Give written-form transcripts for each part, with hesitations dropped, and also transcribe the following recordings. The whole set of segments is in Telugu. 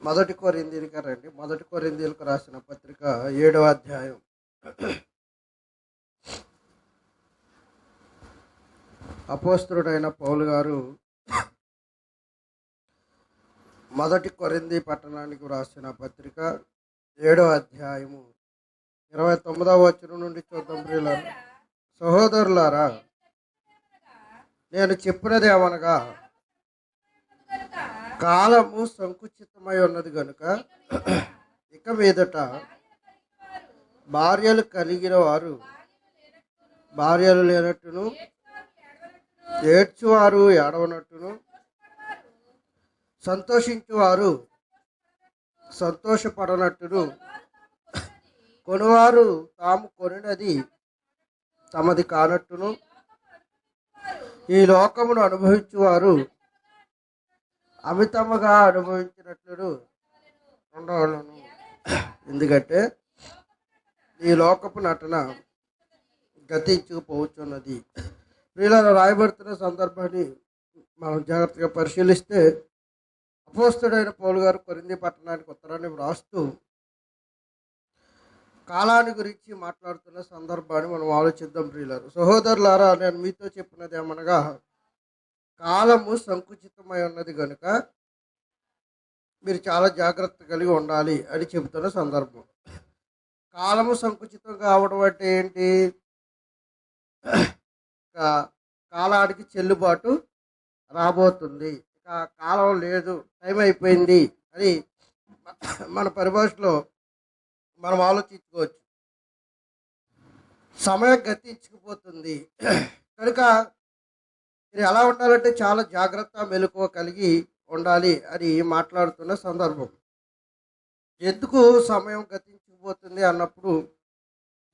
మొదటి కొరింథీయులకు రండి. మొదటి కొరింథీయులకు రాసిన పత్రిక 7వ అధ్యాయం. అపోస్తలుడైన పౌలు గారు మొదటి కొరింథీ పట్టణానికి రాసిన పత్రిక 7వ అధ్యాయము 29వ వచనం నుండి చూద్దాం. ప్రియులారా, సహోదరులారా, నేను చెప్పినది ఏమనగా, కాలము సంకుచితమై ఉన్నది గనుక ఇక మీదట భార్యలు కలిగిన వారు భార్యలు లేనట్టును, ఏడ్చువారు ఏడవనట్టును, సంతోషించువారు సంతోషపడనట్టును, కొనువారు తాము కొనినది తమది కానట్టును, ఈ లోకమును అనుభవించువారు అమితముగా అనుభవించినట్లు ఉండవలను. ఎందుకంటే ఈ లోకపు నటన గతించుకుపోతున్నది. ప్రియులారా, రాయబడుతున్న సందర్భాన్ని మనం జాగ్రత్తగా పరిశీలిస్తే, అపోస్తలుడైన పౌలు గారు కొరింథీ పట్టణానికి ఉత్తరాన్ని వ్రాస్తూ కాలాన్ని గురించి మాట్లాడుతున్న సందర్భాన్ని మనం ఆలోచిద్దాం. ప్రియులారు, సహోదరులారా, నేను మీతో చెప్పినది ఏమనగా, కాలము సంకుచితమై ఉన్నది కనుక మీరు చాలా జాగ్రత్త కలిగి ఉండాలి అని చెబుతున్న సందర్భం. కాలము సంకుచితం కావడం అంటే ఏంటి? కాలానికి చెల్లుబాటు రాబోతుంది, కాలం లేదు, టైం అయిపోయింది అని మన పరిభాషలో మనం ఆలోచించుకోవచ్చు. సమయం గతించుకుపోతుంది కనుక మీరు ఎలా ఉండాలంటే చాలా జాగ్రత్త మెలకువ కలిగి ఉండాలి అని మాట్లాడుతున్న సందర్భం. ఎందుకు సమయం గతించుకుపోతుంది అన్నప్పుడు,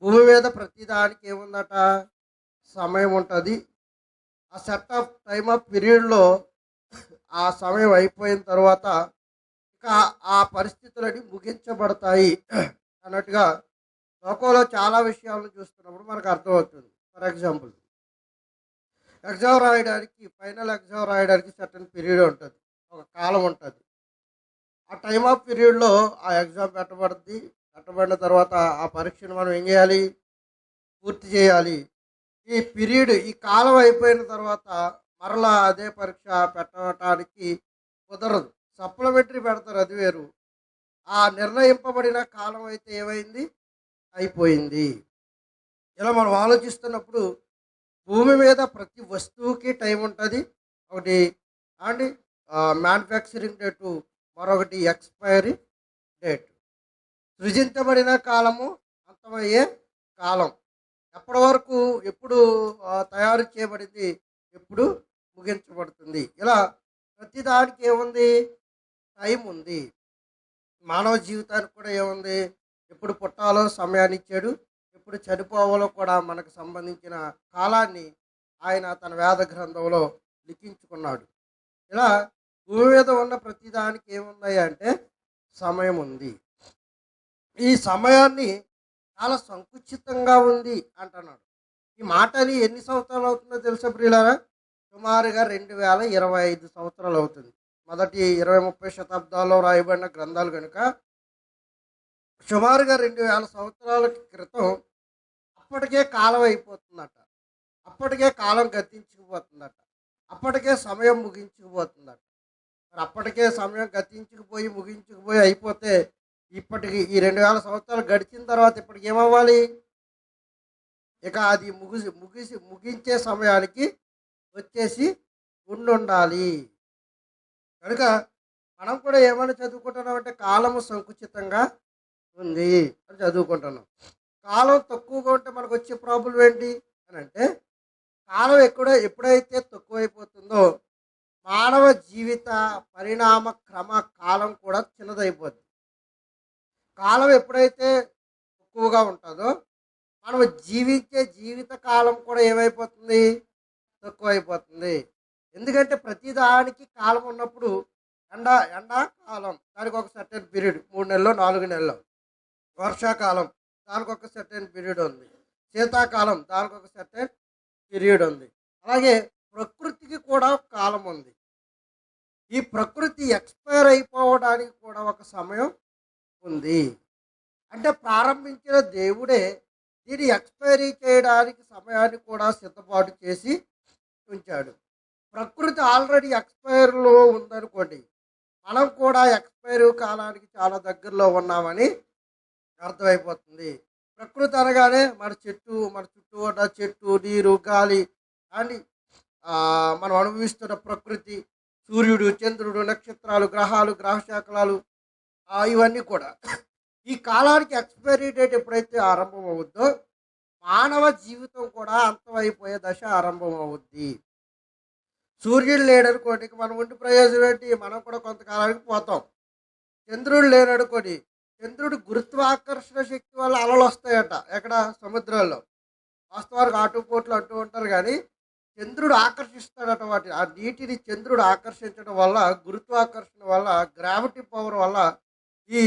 భూమి మీద ప్రతిదానికి ఏముందట? సమయం ఉంటుంది. ఆ సెట్ ఆఫ్ టైమ్ ఆఫ్ పీరియడ్లో ఆ సమయం అయిపోయిన తర్వాత ఇక ఆ పరిస్థితులని ముగించబడతాయి అన్నట్టుగా లోకంలో చాలా విషయాలను చూస్తున్నప్పుడు మనకు అర్థమవుతుంది. ఫర్ ఎగ్జాంపుల్, ఎగ్జామ్ రాయడానికి, ఫైనల్ ఎగ్జామ్ రాయడానికి సర్టన్ పీరియడ్ ఉంటుంది, ఒక కాలం ఉంటుంది. ఆ టైమ్ ఆఫ్ పీరియడ్లో ఆ ఎగ్జామ్ పెట్టబడిన తర్వాత ఆ పరీక్షను మనం ఏం చేయాలి? పూర్తి చేయాలి. ఈ పీరియడ్, ఈ కాలం అయిపోయిన తర్వాత మరలా అదే పరీక్ష పెట్టడానికి కుదరదు. సప్లిమెంటరీ పెడతారు, అది వేరు. ఆ నిర్ణయింపబడిన కాలం అయితే ఏమైంది? అయిపోయింది. ఇలా మనం ఆలోచిస్తున్నప్పుడు భూమి మీద ప్రతి వస్తువుకి టైం ఉంటుంది. ఒకటి అండి మ్యానుఫ్యాక్చరింగ్ డేటు, మరొకటి ఎక్స్పైరీ డేట్. సృజించబడిన కాలము, అంతమయ్యే కాలం. ఎప్పటి వరకు, ఎప్పుడు తయారు చేయబడింది, ఎప్పుడు ముగించబడుతుంది. ఇలా ప్రతిదానికి ఏముంది? టైం ఉంది. మానవ జీవితానికి కూడా ఏముంది? ఎప్పుడు పుట్టాలో సమయాన్ని ఇచ్చాడు, ఎప్పుడు చనిపోవాలో కూడా మనకు సంబంధించిన కాలాన్ని ఆయన తన వేద గ్రంథంలో లిఖించుకున్నాడు. ఇలా భూమి మీద ఉన్న ప్రతిదానికి ఏముంది అంటే సమయం ఉంది. ఈ సమయాన్ని చాలా సంకుచితంగా ఉంది అంటున్నాడు. ఈ మాటని ఎన్ని సంవత్సరాలు అవుతుందో తెలుసా ప్రియులారా? సుమారుగా 2025 సంవత్సరాలు అవుతుంది. మొదటి 20-30 శతాబ్దాల్లో రాయబడిన గ్రంథాలు కనుక సుమారుగా 2000 సంవత్సరాల క్రితం అప్పటికే కాలం అయిపోతుందట, అప్పటికే కాలం గతించుకుపోతుందట, అప్పటికే సమయం ముగించుకుపోతుందట. మరి అప్పటికే సమయం గతించుకుపోయి ముగించుకుపోయి అయిపోతే ఇప్పటికి ఈ 2000 సంవత్సరాలు గడిచిన తర్వాత ఇప్పటికి ఏమవ్వాలి? ఇక అది ముగించే సమయానికి వచ్చేసి ఉండాలి. కనుక మనం కూడా ఏమైనా చదువుకుంటున్నాం అంటే కాలము సంకుచితంగా ఉంది అని చదువుకుంటున్నాం. కాలం తక్కువగా ఉంటే మనకు వచ్చే ప్రాబ్లం ఏంటి అని అంటే, కాలం ఎప్పుడైతే తక్కువైపోతుందో మానవ జీవిత పరిణామ క్రమ కాలం కూడా చిన్నదైపోతుంది. కాలం ఎప్పుడైతే తక్కువగా ఉంటుందో మనం జీవించే జీవిత కాలం కూడా ఏమైపోతుంది? తక్కువైపోతుంది. ఎందుకంటే ప్రతిదానికి కాలం ఉన్నప్పుడు, ఎండాకాలం దానికి ఒక సర్టెన్ పీరియడ్, 3 నెలలు 4 నెలలు. వర్షాకాలం దానికి ఒక సర్టెన్ పీరియడ్ ఉంది. శీతాకాలం దానికి ఒక సర్టెన్ పీరియడ్ ఉంది. అలాగే ప్రకృతికి కూడా కాలం ఉంది. ఈ ప్రకృతి ఎక్స్పైర్ అయిపోవడానికి కూడా ఒక సమయం ఉంది. అంటే ప్రారంభించిన దేవుడే దీన్ని ఎక్స్పైరీ చేయడానికి సమయాన్ని కూడా సిద్ధపాటు చేసి ఉంచాడు. ప్రకృతి ఆల్రెడీ ఎక్స్పైర్లో ఉందనుకోండి, మనం కూడా ఎక్స్పైరీ కాలానికి చాలా దగ్గరలో ఉన్నామని అర్థమైపోతుంది. ప్రకృతి అనగానే మన చుట్టూ ఉన్న చెట్టు, నీరు, గాలి అని మనం అనుభవిస్తున్న ప్రకృతి, సూర్యుడు, చంద్రుడు, నక్షత్రాలు, గ్రహాలు, గ్రహశాఖలాలు ఇవన్నీ కూడా ఈ కాలానికి ఎక్స్పైరీ డేట్ ఎప్పుడైతే ఆరంభం అవుద్దో మానవ జీవితం కూడా అంతమైపోయే దశ ఆరంభం అవుద్ది. సూర్యుడు లేడనుకోండి, మనం ఉండి ప్రయోజనం ఏంటి? మనం కూడా కొంతకాలానికి పోతాం. చంద్రుడు లేననుకోండి, చంద్రుడి గురుత్వాకర్షణ శక్తి వల్ల అలలు వస్తాయట ఎక్కడ? సముద్రాల్లో. వాస్తవానికి ఆటుపోట్లు అంటూ ఉంటారు, కానీ చంద్రుడు ఆకర్షిస్తాడట వాటిని. ఆ నీటిని చంద్రుడు ఆకర్షించడం వల్ల, గురుత్వాకర్షణ వల్ల, గ్రావిటీ పవర్ వల్ల ఈ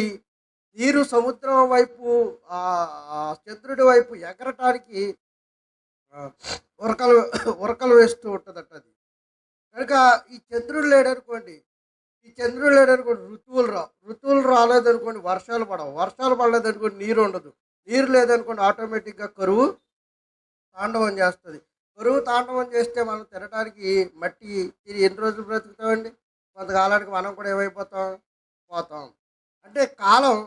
నీరు సముద్రం వైపు చంద్రుడి వైపు ఎగరటానికి ఉరకలు ఉరకలు వేస్తూ ఉంటుందట అది. కనుక ఈ చంద్రుడు లేడనుకోండి, ఋతువులు రాలేదనుకోండి, వర్షాలు పడలేదనుకోండి, నీరు ఉండదు. నీరు లేదనుకోండి, ఆటోమేటిక్గా కరువు తాండవం చేస్తుంది. కరువు తాండవం చేస్తే మనం తినడానికి మట్టి తిరిగి ఎన్ని రోజులు బ్రతుకుతామండి? కొంతకాలానికి మనం కూడా పోతాం. అంటే కాలం,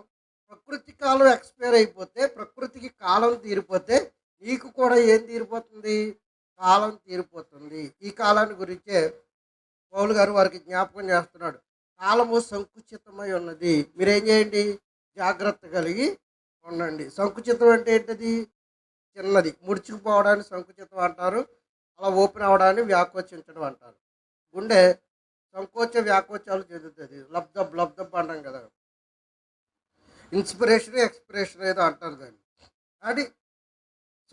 ప్రకృతి కాలం ఎక్స్పైర్ అయిపోతే, ప్రకృతికి కాలం తీరిపోతే నీకు కూడా ఏం తీరిపోతుంది? కాలం తీరిపోతుంది. ఈ కాలాన్ని గురించే పౌలు గారు వారికి జ్ఞాపకం చేస్తున్నాడు. కాలము సంకుచితమై ఉన్నది, మీరేం చేయండి? జాగ్రత్త కలిగి ఉండండి. సంకుచితం అంటే ఏంటది? చిన్నది, ముడుచుకుపోవడాన్ని సంకుచితం అంటారు. అలా ఓపెన్ అవడాన్ని వ్యాకోచించడం అంటారు. గుండె సంకోచ వ్యాకోచాలు చెందుతుంది. లబ్ధబ్ అంటాం కదా, ఇన్స్పిరేషన్ ఎక్స్పిరేషన్ ఏదో అంటారు దాన్ని. అది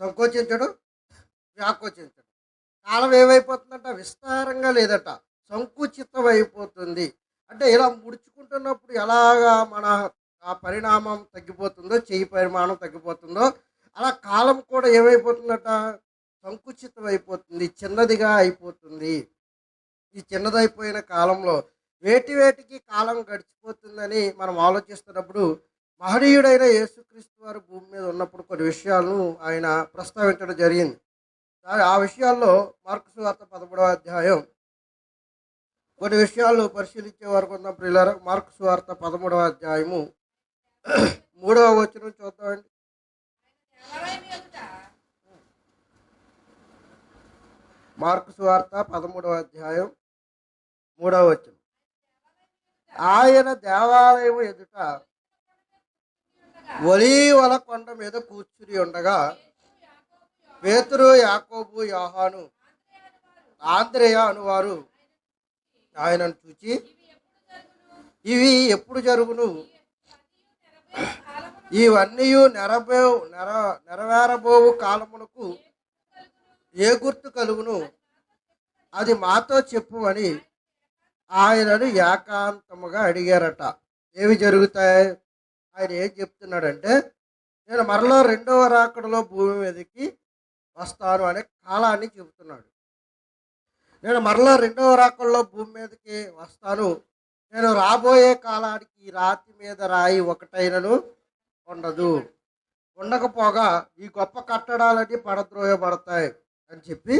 సంకోచించడం, వ్యాకోచించడం. కాలం ఏమైపోతుందంట? విస్తారంగా లేదట, సంకుచితం అయిపోతుంది. అంటే ఇలా ముడుచుకుంటున్నప్పుడు ఎలాగా మన పరిణామం తగ్గిపోతుందో, చెయ్యి పరిమాణం తగ్గిపోతుందో, అలా కాలం కూడా ఏమైపోతుందట? సంకుచితం అయిపోతుంది, చిన్నదిగా అయిపోతుంది. ఈ చిన్నదైపోయిన కాలంలో వేటికి కాలం గడిచిపోతుందని మనం ఆలోచిస్తున్నప్పుడు మహనీయుడైన యేసుక్రీస్తు వారు భూమి మీద ఉన్నప్పుడు కొన్ని విషయాలను ఆయన ప్రస్తావించడం జరిగింది. ఆ విషయాల్లో మార్కు సువార్త 13వ అధ్యాయం కొన్ని విషయాలు పరిశీలించే వరకు ఉందాం ప్రియులారా. మార్కు సువార్త 13వ అధ్యాయము 3వ వచనం చూద్దామండి. మార్కు సువార్త 13వ అధ్యాయం 3వ వచనం. ఆయన దేవాలయం ఎదుట ఒలీవల కొండ మీద కూర్చుని ఉండగా పేతురు, యాకోబు, యోహాను, ఆంద్రేయ అనువారు ఆయనను చూచి, ఇవి ఎప్పుడు జరుగును? ఇవన్నీ నెరవేరబోవు కాలమునకు ఏ గుర్తు కలుగును? అది మాతో చెప్పుమని ఆయనను ఏకాంతముగా అడిగారట. ఏవి జరుగుతాయి? ఆయన ఏం చెప్తున్నాడంటే, నేను మరలా రెండవ రాకడలో భూమి మీదకి వస్తాను అనే కాలాన్ని చెబుతున్నాడు. నేను మరలా రెండవ రాకడలో భూమి మీదకి వస్తాను, నేను రాబోయే కాలానికి ఈ రాతి మీద రాయి ఒకటైనను ఉండదు, ఉండకపోగా ఈ గొప్ప కట్టడాలన్నీ పడద్రోయబడతాయి అని చెప్పి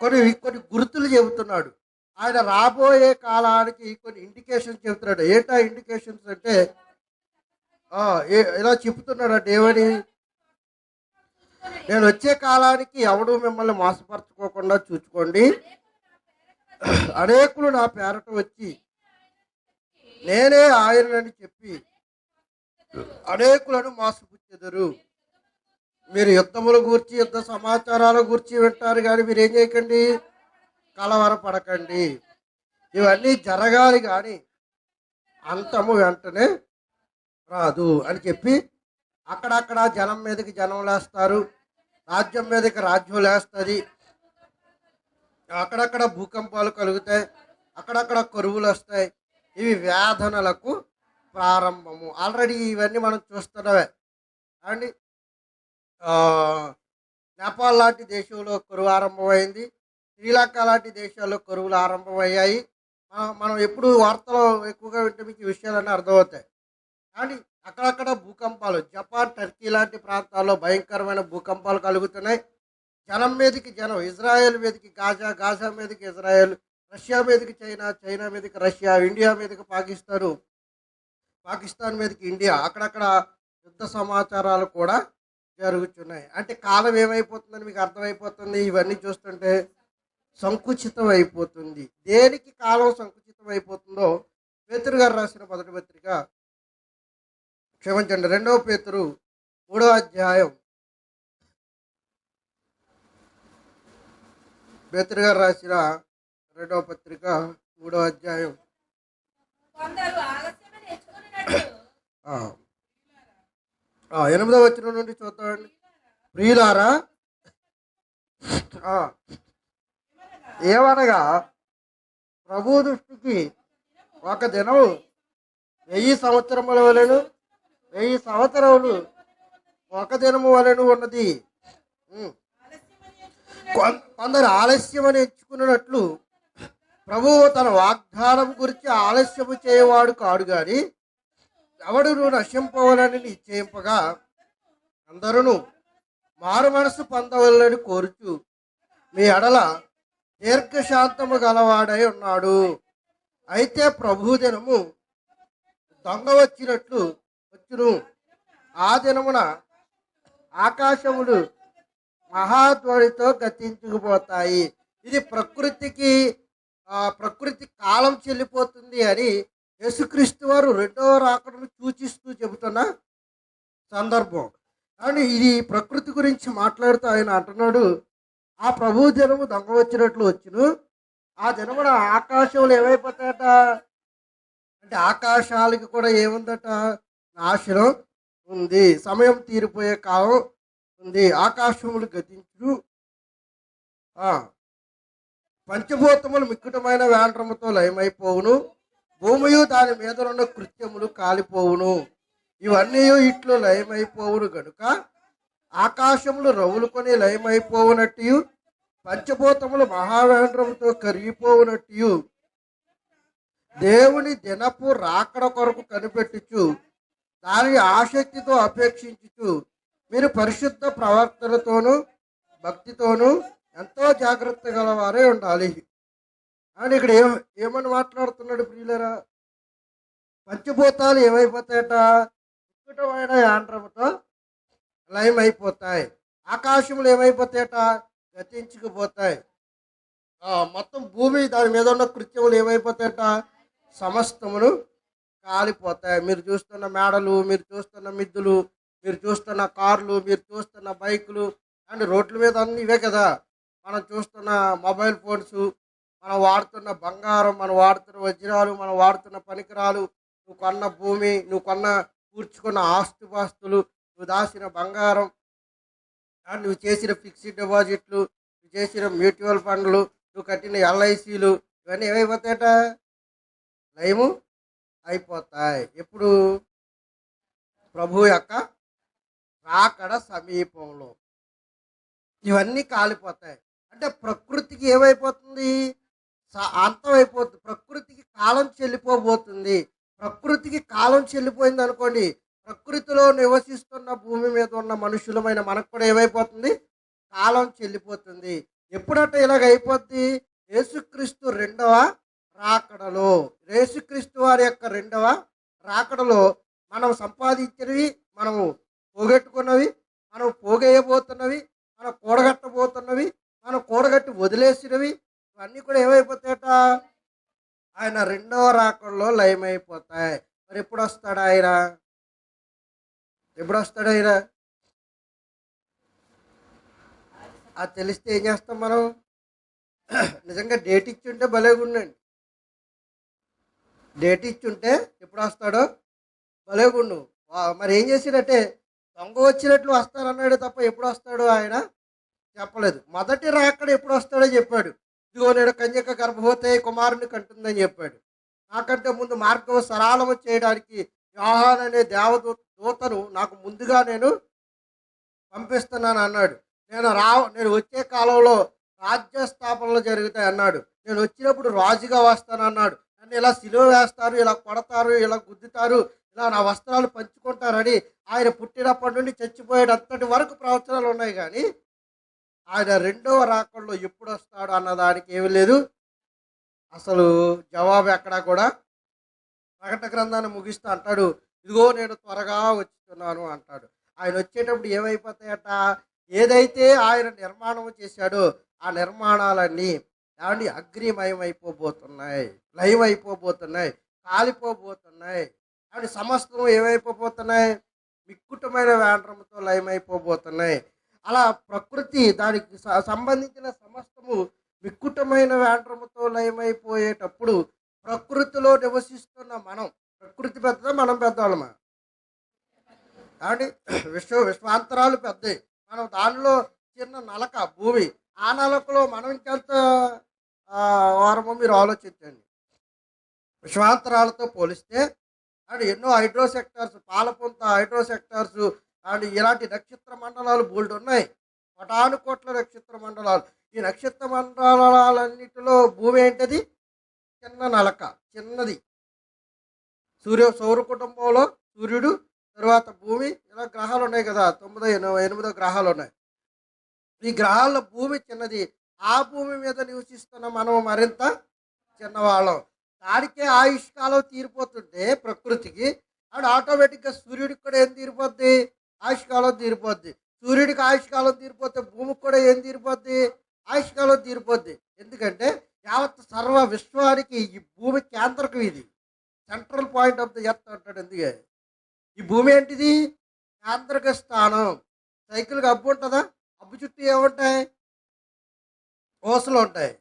కొన్ని గుర్తులు చెబుతున్నాడు. ఆయన రాబోయే కాలానికి కొన్ని ఇండికేషన్స్ చెబుతున్నాడు. ఏంటా ఇండికేషన్స్ అంటే ఇలా చెప్తున్నాడు. ఏమని? నేను వచ్చే కాలానికి ఎవడు మిమ్మల్ని మోసపరచుకోకుండా చూసుకోండి. అనేకులు నా పేరట వచ్చి నేనే ఆయనని చెప్పి అనేకులను మోసపుచ్చెదరు. మీరు యుద్ధముల గూర్చి, యుద్ధ సమాచారాల గూర్చి వింటారు, కానీ మీరు ఏం చేయకండి, కలవరపడకండి. ఇవన్నీ జరగాలి, కానీ అంతము వెంటనే రాదు అని చెప్పి అక్కడక్కడ జనం మీదకి జనం లేస్తారు, రాజ్యం మీదకి రాజ్యం లేస్తుంది, అక్కడక్కడ భూకంపాలు కలుగుతాయి, అక్కడక్కడ కరువులు వస్తాయి. ఇవి వేదనలకు ప్రారంభము. ఆల్రెడీ ఇవన్నీ మనం చూస్తున్నవే అండి. నేపాల్ లాంటి దేశంలో కరువు ఆరంభమైంది, శ్రీలంక లాంటి దేశాల్లో కరువులు ఆరంభమయ్యాయి. మనం ఎప్పుడు వార్తలు ఎక్కువగా వింటే మీకు ఈ విషయాలన్నీ అర్థమవుతాయి. కానీ అక్కడక్కడ భూకంపాలు, జపాన్, టర్కీ లాంటి ప్రాంతాల్లో భయంకరమైన భూకంపాలు కలుగుతున్నాయి. జనం మీదకి జనం, ఇజ్రాయెల్ మీదకి గాజా, గాజా మీదకి ఇజ్రాయెల్, రష్యా మీదకి చైనా, చైనా మీదకి రష్యా, ఇండియా మీదకి పాకిస్తాను, పాకిస్తాన్ మీదకి ఇండియా. అక్కడక్కడ యుద్ధ సమాచారాలు కూడా జరుగుతున్నాయి. అంటే కాలం ఏమైపోతుందని మీకు అర్థమైపోతుంది ఇవన్నీ చూస్తుంటే. సంకుచితం అయిపోతుంది. దేనికి కాలం సంకుచితం అయిపోతుందో పేతురు గారు రాసిన మొదటి పత్రిక, క్షమించండి, 2వ పేతురు 3వ అధ్యాయం, పేతురు గారు రాసిన 2వ పత్రిక 3వ అధ్యాయం 8వ వచనం నుండి చూద్దామండి. ప్రియులారా, ఏమనగా ప్రభు దృష్టికి ఒక దినము 1000 సంవత్సరముల వలెను, 1000 సంవత్సరములు ఒక దినము వలెను ఉన్నది. కొందరు ఆలస్యమని ఎంచుకున్నట్లు ప్రభువు తన వాగ్దానం గురించి ఆలస్యము చేయవాడు కాడు గాని ఎవడును నశింపవలని నిశ్చయింపగా అందరూ మారు మనసు పొందవలని కోరుచు మీ ఎడల దీర్ఘశాంతము గలవాడై ఉన్నాడు. అయితే ప్రభు దినము దొంగ వచ్చినట్లు వచ్చును. ఆ దినమున ఆకాశములు మహాధ్వనితో గతించుకుపోతాయి. ఇది ప్రకృతి కాలం చెల్లిపోతుంది అని యేసుక్రీస్తు వారు 2వ రాకడను సూచిస్తూ చెబుతున్న సందర్భం. కానీ ఇది ప్రకృతి గురించి మాట్లాడుతూ ఆయన అంటున్నాడు, ఆ ప్రభు దినము దొంగ వచ్చినట్లు వచ్చును. ఆ దినమున ఆకాశములు ఏమైపోతాయట అంటే ఆకాశాలకి కూడా ఏముందట, నాశనం ఉంది, సమయం తీరిపోయే కాలం ఉంది, ఆకాశములు గతించు, పంచభూతములు మిక్కుటమైన వేండ్రముతో లయమైపోవును, భూమియు దాని మీద ఉన్న కృత్యములు కాలిపోవును, ఇవన్నీ ఇట్లు లయమైపోవును గనుక ఆకాశములు రవులుకొని లయమైపోవునట్టు, పంచభూతములు మహావేంద్రముతో కరిగిపోవునట్టు దేవుని దినపు రాకడ కొరకు కనిపెట్టుచు దానిని ఆసక్తితో అపేక్షించుచు మీరు పరిశుద్ధ ప్రవర్తనతోనూ భక్తితోనూ ఎంతో జాగ్రత్త గలవారే ఉండాలి అని ఇక్కడ ఏమని మాట్లాడుతున్నాడు ప్రియులరా? పంచభూతాలు ఏమైపోతాయట, వికటమైన యాంత్రముతో లయమైపోతాయి. ఆకాశములు ఏమైపోతాయట, గతించుకుపోతాయి. మొత్తం భూమి దాని మీద ఉన్న కృత్యములు ఏమైపోతాయట, సమస్తమును కాలిపోతాయి. మీరు చూస్తున్న మేడలు, మీరు చూస్తున్న మిద్దులు, మీరు చూస్తున్న కార్లు, మీరు చూస్తున్న బైకులు అండ్ రోడ్ల మీద అన్నీ ఇవే కదా. మనం చూస్తున్న మొబైల్ ఫోన్స్, మనం వాడుతున్న బంగారం, మనం వాడుతున్న వజ్రాలు, మనం వాడుతున్న పనికిరాలు, నువ్వు కొన్న భూమి, నువ్వు కూర్చుకున్న ఆస్తుపాస్తులు, నువ్వు దాచిన బంగారం, అండ్ నువ్వు చేసిన ఫిక్స్డ్ డిపాజిట్లు, నువ్వు చేసిన మ్యూచువల్ ఫండ్లు, నువ్వు కట్టిన ఎల్ఐసీలు, ఇవన్నీ ఏమైపోతాయట, లయము అయిపోతాయి. ఎప్పుడు? ప్రభు యొక్క రాకడ సమీపంలో ఇవన్నీ కాలిపోతాయి. అంటే ప్రకృతికి ఏమైపోతుంది, అంతమైపోతుంది. ప్రకృతికి కాలం చెల్లిపోబోతుంది. ప్రకృతికి కాలం చెల్లిపోయింది అనుకోండి, ప్రకృతిలో నివసిస్తున్న భూమి మీద ఉన్న మనుషులమైన మనకు కూడా ఏమైపోతుంది, కాలం చెల్లిపోతుంది. ఎప్పుడట ఇలాగ అయిపోద్ది? యేసుక్రీస్తు 2వ రాకడలో, యేసుక్రీస్తు వారి యొక్క 2వ రాకడలో మనం సంపాదించినవి, మనము పోగొట్టుకున్నవి, మనం పోగేయబోతున్నవి, మనం కూడగట్టబోతున్నవి, మనం కూడగట్టి వదిలేసినవి, ఇవన్నీ కూడా ఏమైపోతాయట, ఆయన 2వ రాకడలో లయమైపోతాయి. మరి ఎప్పుడు వస్తాడు ఆయన? ఎప్పుడు వస్తాడు ఆయన? అది తెలిస్తే ఏం చేస్తాం మనం? నిజంగా డేట్ ఇచ్చుంటే భలేగుండండి. డేట్ ఇచ్చుంటే ఎప్పుడు వస్తాడో భలేగుండు. మరి ఏం చేసినట్టే, దొంగ వచ్చినట్లు వస్తానన్నాడు తప్ప ఎప్పుడు వస్తాడో ఆయన చెప్పలేదు. మొదటి రాకడ ఎప్పుడు వస్తాడో చెప్పాడు. ఇదిగో నేను కన్యక గర్భవతి కుమారుని కంటుందని చెప్పాడు. నాకంటే ముందు మార్గం సరళము చేయడానికి యోహాను అనే దూతను నాకు ముందుగా నేను పంపిస్తున్నాను అన్నాడు. నేను వచ్చే కాలంలో రాజ్య స్థాపనలు జరుగుతాయి అన్నాడు. నేను వచ్చినప్పుడు రాజుగా వస్తానన్నాడు. నన్ను ఇలా సిలువ వేస్తారు, ఇలా కొడతారు, ఇలా గుద్దుతారు, ఇలా నా వస్త్రాలు పంచుకుంటారని ఆయన పుట్టినప్పటి నుండి చచ్చిపోయేటంతటి వరకు ప్రవచనాలు ఉన్నాయి. కానీ ఆయన రెండవ రాకడలో ఎప్పుడు వస్తాడు అన్నదానికి ఏమీ లేదు, అసలు జవాబు ఎక్కడా కూడా. ప్రకటన గ్రంథాన్ని ముగిస్తూ అంటాడు, ఇదిగో నేను త్వరగా వచ్చుతున్నాను అంటాడు. ఆయన వచ్చేటప్పుడు ఏమైపోతాయట, ఏదైతే ఆయన నిర్మాణం చేశాడో ఆ నిర్మాణాలన్నీ ఏమండి అగ్నిమయం అయిపోబోతున్నాయి, లయం అయిపోబోతున్నాయి, కాలిపోబోతున్నాయి. అవి సమస్తం ఏమైపోబోతున్నాయి, మిక్కుటమైన వేండ్రముతో లయమైపోబోతున్నాయి. అలా ప్రకృతి దానికి సంబంధించిన సమస్తము మిక్కుటమైన వేండ్రముతో లయమైపోయేటప్పుడు ప్రకృతిలో నివసిస్తున్న మనం, ప్రకృతి పెద్దదా మనం పెద్దవాళ్ళమా కాబట్టి విశ్వాంతరాలు పెద్దవి, మనం దానిలో చిన్న నలక భూమి, ఆ నలకలో మనం ఇంకెంత వారమో మీరు ఆలోచించండి. విశ్వాంతరాలతో పోలిస్తే అండ్ ఎన్నో హైడ్రోసెక్టార్స్, పాలపుంత హైడ్రోసెక్టార్స్ అండ్ ఇలాంటి నక్షత్ర మండలాలు బోల్డ్ ఉన్నాయి, కోటాను కోట్ల నక్షత్ర మండలాలు. ఈ నక్షత్ర మండలాలన్నిటిలో భూమి ఏంటది, చిన్న నలక, చిన్నది. సౌర కుటుంబంలో సూర్యుడు, తర్వాత భూమి, ఇలా గ్రహాలు ఉన్నాయి కదా, 8 గ్రహాలు ఉన్నాయి. ఈ గ్రహాల్లో భూమి చిన్నది, ఆ భూమి మీద నివసిస్తున్న మనం మరింత చిన్నవాళ్ళం. దానికే ఆయుష్కాలం తీరిపోతుంటే ప్రకృతికి, అండ్ ఆటోమేటిక్గా సూర్యుడికి కూడా ఏం తీరిపోద్ది, ఆయుష్కాలం తీరిపోద్ది. సూర్యుడికి ఆయుష్కాలం తీరిపోతే భూమికి కూడా ఏం తీరిపోద్ది, ఆయుష్కాలం తీరిపోద్ది. ఎందుకంటే యావత్ సర్వ విశ్వానికి ఈ భూమి కేంద్రకం, ఇది central point of the earth అంటాడు. ఎందుకే ఈ భూమి ఏంటిది, కేంద్రక స్థానం. సైకిల్కి అబ్బు ఉంటుందా, అబ్బు చుట్టూ ఏముంటాయి, ఓసలు ఉంటాయి.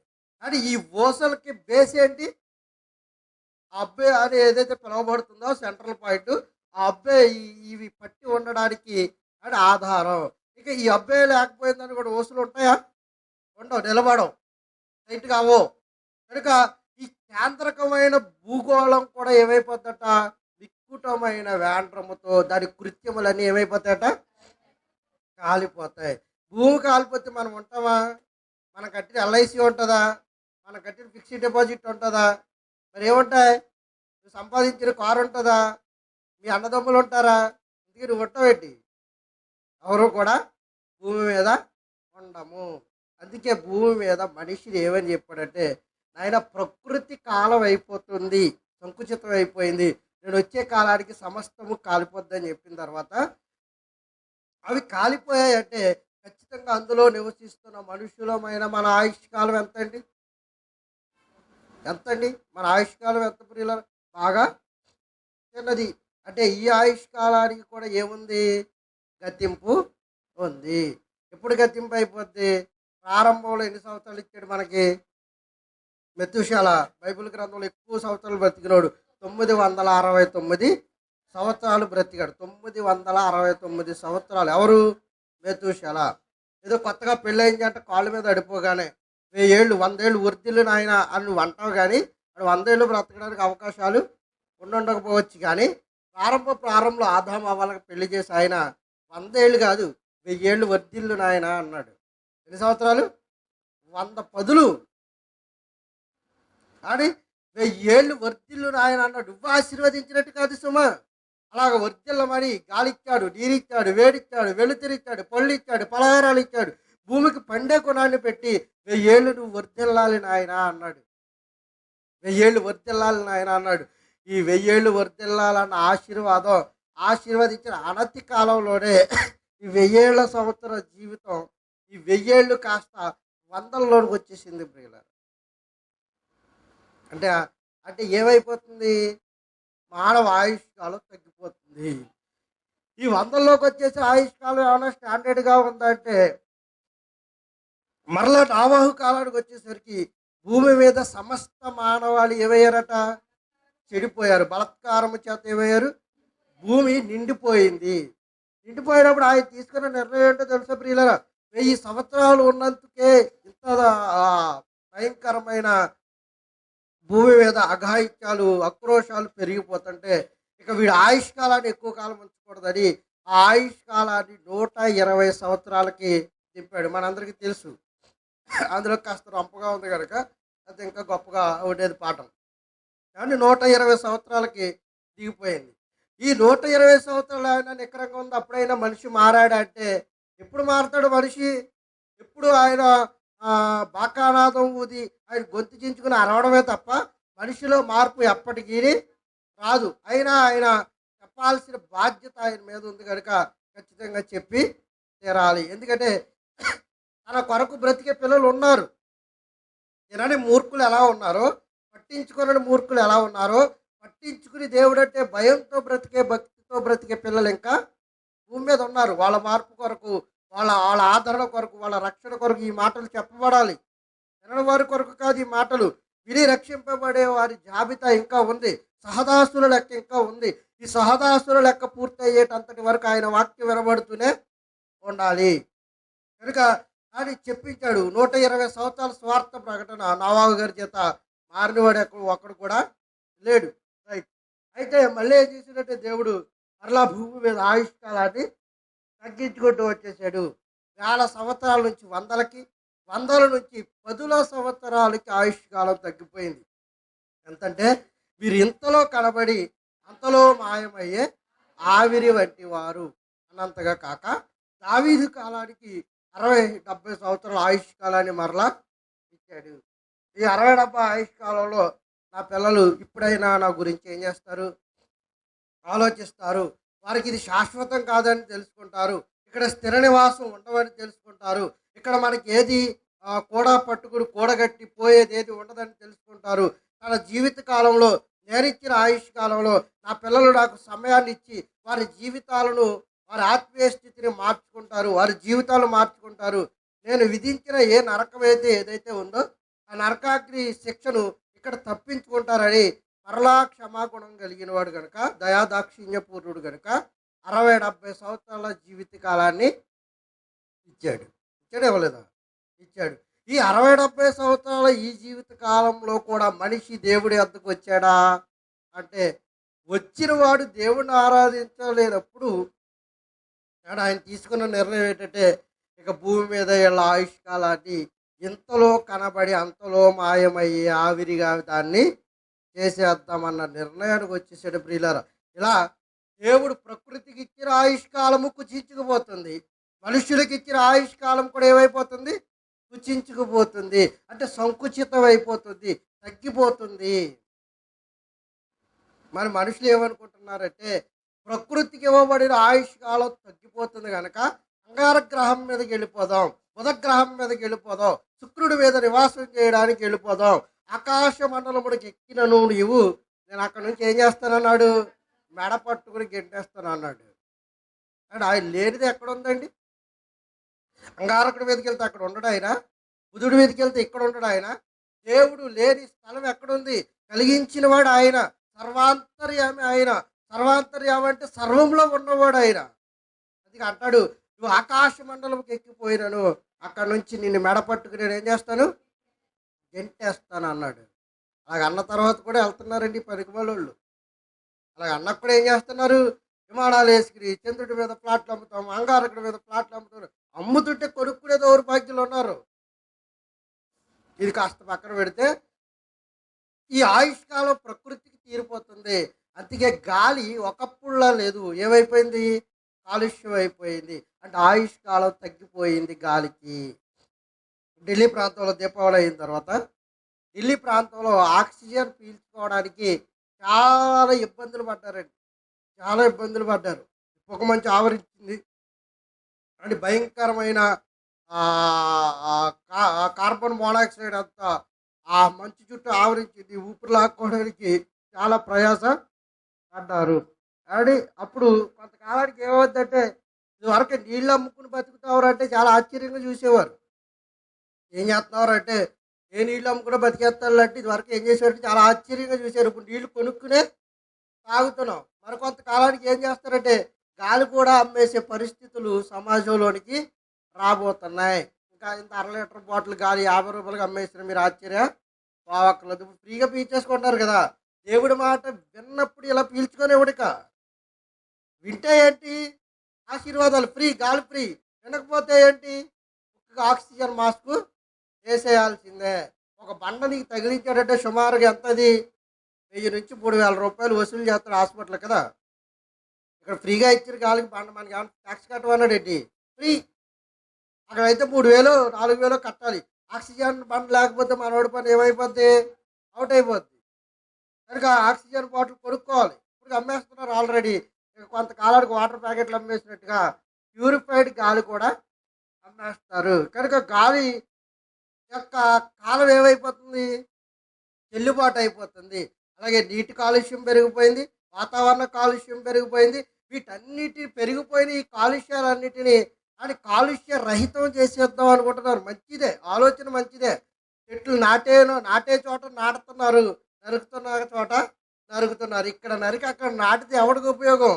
కానీ ఈ ఓసలకి బేస్ ఏంటి, ఆ అబ్బే అని ఏదైతే పిలువబడుతుందో సెంట్రల్ పాయింట్, ఆ అబ్బే ఇవి పట్టి ఉండడానికి అని ఆధారం. ఇక ఈ అబ్బే లేకపోయిందని కూడా ఓసులు ఉంటాయా, ఉండవు, నిలబడవు, టైట్ కావో. కనుక ఈ కేంద్రకమైన భూగోళం కూడా ఏమైపోద్దట, వికృతమైన వేండ్రముతో దాని కృత్యములన్నీ ఏమైపోతాయట, కాలిపోతాయి. భూమి కాలిపోతే మనం ఉంటామా, మనం కట్టిన ఎల్ఐసి ఉంటుందా, మనం కట్టిన ఫిక్స్డ్ డిపాజిట్ ఉంటుందా, మరి ఏముంటాయి, నువ్వు సంపాదించిన కారు ఉంటుందా, మీ అన్నదమ్ములు ఉంటారా, ఇందుకే నువ్వు ఉంటావేంటి, ఎవరు కూడా భూమి మీద ఉండము. అందుకే భూమి మీద మనిషిని ఏమని చెప్పాడంటే, నాయన ప్రకృతి కాలం అయిపోతుంది, సంకుచితం అయిపోయింది, నేను వచ్చే కాలానికి సమస్తము కాలిపోద్దని చెప్పిన తర్వాత, అవి కాలిపోయాయంటే ఖచ్చితంగా అందులో నివసిస్తున్న మనుషులమైన మన ఆయుష్కాలం ఎంతండి, ఎంతండి, మన ఆయుష్కాలం ఎంత ప్రియుల, బాగా చిన్నది. అంటే ఈ ఆయుష్కాలానికి కూడా ఏముంది, గతింపు ఉంది. ఎప్పుడు గతింపు అయిపోద్ది, ప్రారంభంలో ఎన్ని సంవత్సరాలు ఇచ్చాడు మనకి, మెతుషాల బైబిల్ గ్రంథంలో ఎక్కువ సంవత్సరాలు బ్రతికినాడు, 969 సంవత్సరాలు బ్రతికాడు. 969 సంవత్సరాలు. ఎవరు, మెతుషాల. ఏదో కొత్తగా పెళ్ళయింది అంటే కాళ్ళ మీద అడిపోగానే 1000 ఏళ్ళు 100 ఏళ్ళు వర్ధిల్లు నాయన అని నువ్వు అంటావు. కానీ వాడు 100 ఏళ్ళు బ్రతకడానికి అవకాశాలు ఉండకపోవచ్చు. కానీ ప్రారంభంలో ఆదాము అవ్వాలకు పెళ్లి చేసి ఆయన 100 ఏళ్ళు కాదు 1000 ఏళ్ళు వర్ధిల్లు నాయన అన్నాడు. ఎన్ని సంవత్సరాలు, 100 పదులు. కానీ 1000 ఏళ్ళు వర్ధిల్లు నాయన అన్నాడు. నువ్వు ఆశీర్వదించినట్టు కాదు సుమా, అలాగ వర్ధిల్లమని గాలిచ్చాడు, నీరిచ్చాడు, వేడిచ్చాడు, వెలుతురిచ్చాడు, పళ్ళు ఇచ్చాడు, పలహారాలు ఇచ్చాడు, భూమికి పండే గుణాన్ని పెట్టి 1000 ఏళ్ళు నువ్వు వర్ధిల్లాలి నాయన అన్నాడు. 1000 ఏళ్ళు వర్ధిల్లాలి నాయన అన్నాడు. ఈ 1000 ఏళ్ళు వర్ధిల్లాలన్న ఆశీర్వాదం ఆశీర్వదించిన అనతి కాలంలోనే ఈ 1000 ఏళ్ల సంవత్సర జీవితం, ఈ 1000 ఏళ్ళు కాస్త 100లోకి వచ్చేసింది ప్రియులారా. అంటే అంటే ఏమైపోతుంది, మానవ ఆయుష్కాలం తగ్గిపోతుంది. ఈ 100లోకి వచ్చేసి ఆయుష్కాలం ఏమైనా స్టాండర్డ్గా ఉందంటే, మరలా నావాహు కాలానికి వచ్చేసరికి భూమి మీద సమస్త మానవాళి ఏమయ్యారట, చెడిపోయారు. బలత్కారము చేత ఏమయ్యారు, భూమి నిండిపోయింది. నిండిపోయినప్పుడు ఆయన తీసుకున్న నిర్ణయం ఏంటో తెలుసా ప్రియులరా, 1000 సంవత్సరాలు ఉన్నందుకే ఇంత భయంకరమైన భూమి మీద అఘాయిత్యాలు, ఆక్రోశాలు పెరిగిపోతుంటే ఇక వీడు ఆయుష్కాలాన్ని ఎక్కువ కాలం ఉంచకూడదని ఆ ఆయుష్కాలాన్ని 120 సంవత్సరాలకి దింపాడు. మనందరికీ తెలుసు. అందులో కాస్త రంపగా ఉంది కనుక అది ఇంకా గొప్పగా ఉండేది పాఠం. కానీ 120 సంవత్సరాలకి దిగిపోయింది. ఈ 120 సంవత్సరాలు ఆయన నికరంగా ఉంది. అప్పుడైనా మనిషి మారాడా అంటే ఎప్పుడు మారతాడు మనిషి? ఎప్పుడు ఆయన బాకానాదం ఊది ఆయన గొంతు చించుకుని అరవడమే తప్ప మనిషిలో మార్పు ఎప్పటికీ రాదు. అయినా ఆయన చెప్పాల్సిన బాధ్యత ఆయన మీద ఉంది కనుక ఖచ్చితంగా చెప్పి తీరాలి. ఎందుకంటే తన కొరకు బ్రతికే పిల్లలు ఉన్నారు. తినని మూర్ఖులు ఎలా ఉన్నారో, పట్టించుకునని మూర్ఖులు ఎలా ఉన్నారో, పట్టించుకుని దేవుడు అంటే భయంతో బ్రతికే, భక్తితో బ్రతికే పిల్లలు ఇంకా భూమి మీద ఉన్నారు. వాళ్ళ మార్పు కొరకు, వాళ్ళ వాళ్ళ ఆదరణ కొరకు, వాళ్ళ రక్షణ కొరకు ఈ మాటలు చెప్పబడాలి. వినని వారి కొరకు కాదు ఈ మాటలు. విని రక్షింపబడే వారి జాబితా ఇంకా ఉంది. సహదాసుల లెక్క ఇంకా ఉంది. ఈ సహదాసుల లెక్క పూర్తయ్యేటంతటి వరకు ఆయన వాక్యం వినబడుతూనే ఉండాలి. కనుక అని చెప్పించాడు. 120 సంవత్సరాల స్వార్థ ప్రకటన నోవాహు గారి చేత మారినవాడు ఒకడు కూడా లేడు. రైట్. అయితే మళ్ళీ ఏం చేసినట్టే దేవుడు మరలా భూమి మీద ఆయుష్కాలాన్ని తగ్గించుకుంటూ వచ్చేసాడు. వేల సంవత్సరాల నుంచి వందలకి, వందల నుంచి పదుల సంవత్సరాలకి ఆయుష్కాలం తగ్గిపోయింది. ఎంతంటే మీరు ఇంతలో కనబడి అంతలో మాయమయ్యే ఆవిరి వంటి వారు అన్నంతగా కాక దావీదు కాలానికి 60-70 సంవత్సరాల ఆయుష్ కాలాన్ని మరలా ఇచ్చాడు. ఈ 60-70 ఆయుష్ కాలంలో నా పిల్లలు ఇప్పుడైనా నా గురించి ఏం చేస్తారు? ఆలోచిస్తారు. వారికి ఇది శాశ్వతం కాదని తెలుసుకుంటారు. ఇక్కడ స్థిర నివాసం ఉండవని తెలుసుకుంటారు. ఇక్కడ మనకి ఏది కూడా పట్టుకుని కూడగట్టి పోయేది ఏది ఉండదని తెలుసుకుంటారు. తన జీవిత కాలంలో, నేనిచ్చిన ఆయుష్ కాలంలో నా పిల్లలు నాకు సమయాన్ని ఇచ్చి వారి జీవితాలను, వారి ఆత్మీయ స్థితిని మార్చుకుంటారు. వారి జీవితాలు మార్చుకుంటారు. నేను విధించిన ఏ నరకం ఏదైతే ఉందో ఆ నరకాగ్ని శిక్షను ఇక్కడ తప్పించుకుంటారని మరలా క్షమాగుణం కలిగిన వాడు కనుక, దయాదాక్షిణ్యపూర్ణుడు కనుక 60-70 సంవత్సరాల జీవిత కాలాన్ని ఇచ్చాడు. ఇచ్చాడు ఇవ్వలేదా? ఇచ్చాడు. ఈ 60-70 సంవత్సరాల ఈ జీవిత కాలంలో కూడా మనిషి దేవుడి వద్దకు వచ్చాడా అంటే, వచ్చిన వాడు దేవుడిని ఆరాధించలేనప్పుడు ఆయన తీసుకున్న నిర్ణయం ఏంటంటే, ఇక భూమి మీద వీళ్ళ ఆయుష్ కాలాన్ని ఇంతలో కనబడి అంతలో మాయమయ్యే ఆవిరిగా దాన్ని చేసేద్దామన్న నిర్ణయానికి వచ్చేసాడు. ప్రియులారా, ఇలా దేవుడు ప్రకృతికి ఇచ్చిన ఆయుష్ కాలము కుచించుకుపోతుంది. మనుషులకి ఇచ్చిన ఆయుష్ కాలం కూడా ఏమైపోతుంది? కుచించుకుపోతుంది. అంటే సంకుచితం అయిపోతుంది, తగ్గిపోతుంది. మరి మనుషులు ఏమనుకుంటున్నారంటే, ప్రకృతికి ఇవ్వబడిన ఆయుష్ కాలం తగ్గిపోతుంది కనుక అంగారగ్రహం మీదకి వెళ్ళిపోదాం, బుధగ్రహం మీదకి వెళ్ళిపోదాం, శుక్రుడి మీద నివాసం చేయడానికి వెళ్ళిపోదాం. ఆకాశ మండలముడికి ఎక్కినను నీవు నేను అక్కడి నుంచి ఏం చేస్తానన్నాడు? మెడ పట్టుకుని గెంటేస్తాను అన్నాడు. అంటే ఆయన లేనిది ఎక్కడ ఉందండి? అంగారకుడి మీదకి వెళ్తే అక్కడ ఉండడు ఆయన, బుధుడి మీదకి వెళ్తే ఇక్కడ ఉండడు ఆయన. దేవుడు లేని స్థలం ఎక్కడుంది? కలిగించిన వాడు ఆయన, సర్వాంతర్యామి ఆయన. సర్వాంతర్యామి అంటే సర్వంలో ఉన్నవాడు ఆయన. అది అంటాడు, నువ్వు ఆకాశ మండలంకి ఎక్కిపోయినాను, అక్కడ నుంచి నిన్ను మెడ పట్టుకుని నేను ఏం చేస్తాను? గెంటేస్తాను అన్నాడు. అలాగ అన్న తర్వాత కూడా వెళ్తున్నారండి పనికిమాలోళ్ళు. అలాగ అన్నకు కూడా ఏం చేస్తున్నారు? విమానాలు వేసుకుని చంద్రుడి మీద ప్లాట్లు అమ్ముతాం, అంగారకుడి మీద ప్లాట్లు అమ్ముతారు. అమ్ముతుంటే కొనుక్కునే దౌర్భాగ్యులు ఉన్నారు. ఇది కాస్త పక్కన పెడితే ఈ ఆయుష్కాలం ప్రకృతికి తీరిపోతుంది. అందుకే గాలి ఒకప్పుడులా లేదు. ఏమైపోయింది? కాలుష్యం అయిపోయింది. అంటే ఆయుష్కాలం తగ్గిపోయింది గాలికి. ఢిల్లీ ప్రాంతంలో దీపావళి అయిన తర్వాత ఢిల్లీ ప్రాంతంలో ఆక్సిజన్ పీల్చుకోవడానికి చాలా ఇబ్బందులు పడ్డారండి. చాలా ఇబ్బందులు పడ్డారు. పొగ మంచి ఆవరించింది. అంటే భయంకరమైన కార్బన్ మోనాక్సైడ్ అంతా ఆ మంచు చుట్టూ ఆవరించింది. ఊపిరి లాక్కోవడానికి చాలా ప్రయాస పడ్డారు. అని అప్పుడు కొంతకాలానికి ఏమవుద్దంటే, ఇదివరకు నీళ్ళు అమ్ముకుని బతుకుతావారు అంటే చాలా ఆశ్చర్యంగా చూసేవారు. ఏం చేస్తున్నారు అంటే, ఏ నీళ్ళు అమ్ముకుని బతికేస్తారు అంటే ఇదివరకు ఏం చేసేవారంటే చాలా ఆశ్చర్యంగా చూశారు. ఇప్పుడు నీళ్లు కొనుక్కునే తాగుతున్నాం. మరి కొంతకాలానికి ఏం చేస్తారంటే గాలి కూడా అమ్మేసే పరిస్థితులు సమాజంలోనికి రాబోతున్నాయి. ఇంకా ఇంత 1/2 లీటర్ బాటిల్ గాలి 50 రూపాయలకి అమ్మేసిన మీరు ఆశ్చర్య పోవక్కర్లేదు. ఫ్రీగా పీల్చేసుకుంటారు కదా. దేవుడి మాట విన్నప్పుడు ఇలా పీల్చుకునేవాడిక. వింటే ఏంటి? ఆశీర్వాదాలు ఫ్రీ, గాలి ఫ్రీ. వినకపోతే ఏంటి? ఆక్సిజన్ మాస్క్ వేసేయాల్సిందే. ఒక బండ నీకు తగిలించాడంటే సుమారుగా ఎంతది? 1000 నుంచి 3000 రూపాయలు వసూలు చేస్తాడు హాస్పిటల్ కదా. ఇక్కడ ఫ్రీగా ఇచ్చిన గాలికి బండ మనకి ఏమన్నా ట్యాక్స్ కట్టమన్నాడు ఏంటి? ఫ్రీ. అక్కడైతే 3000 4000 కట్టాలి. ఆక్సిజన్ బండ్ లేకపోతే మనోడి పని ఏమైపోద్ది? అవుట్ అయిపోద్ది. కనుక ఆక్సిజన్ బాటిల్ కొనుక్కోవాలి. ఇప్పుడు అమ్మేస్తున్నారు ఆల్రెడీ. ఇక కొంతకాలానికి వాటర్ ప్యాకెట్లు అమ్మేసినట్టుగా ప్యూరిఫైడ్ గాలి కూడా అమ్మేస్తారు. కనుక గాలి యొక్క కాలం ఏమైపోతుంది? చెల్లుబాటు అయిపోతుంది. అలాగే నీటి కాలుష్యం పెరిగిపోయింది, వాతావరణ కాలుష్యం పెరిగిపోయింది. వీటన్నిటి పెరిగిపోయిన ఈ కాలుష్యాలన్నిటినీ అని కాలుష్య రహితం చేసేద్దాం అనుకుంటున్నారు. మంచిదే, ఆలోచన మంచిదే. చెట్లు నాటే చోట నాటుతున్నారు, నరుకుతున్న చోట నరుకుతున్నారు. ఇక్కడ నరికి అక్కడ నాటితే ఎవరికి ఉపయోగం?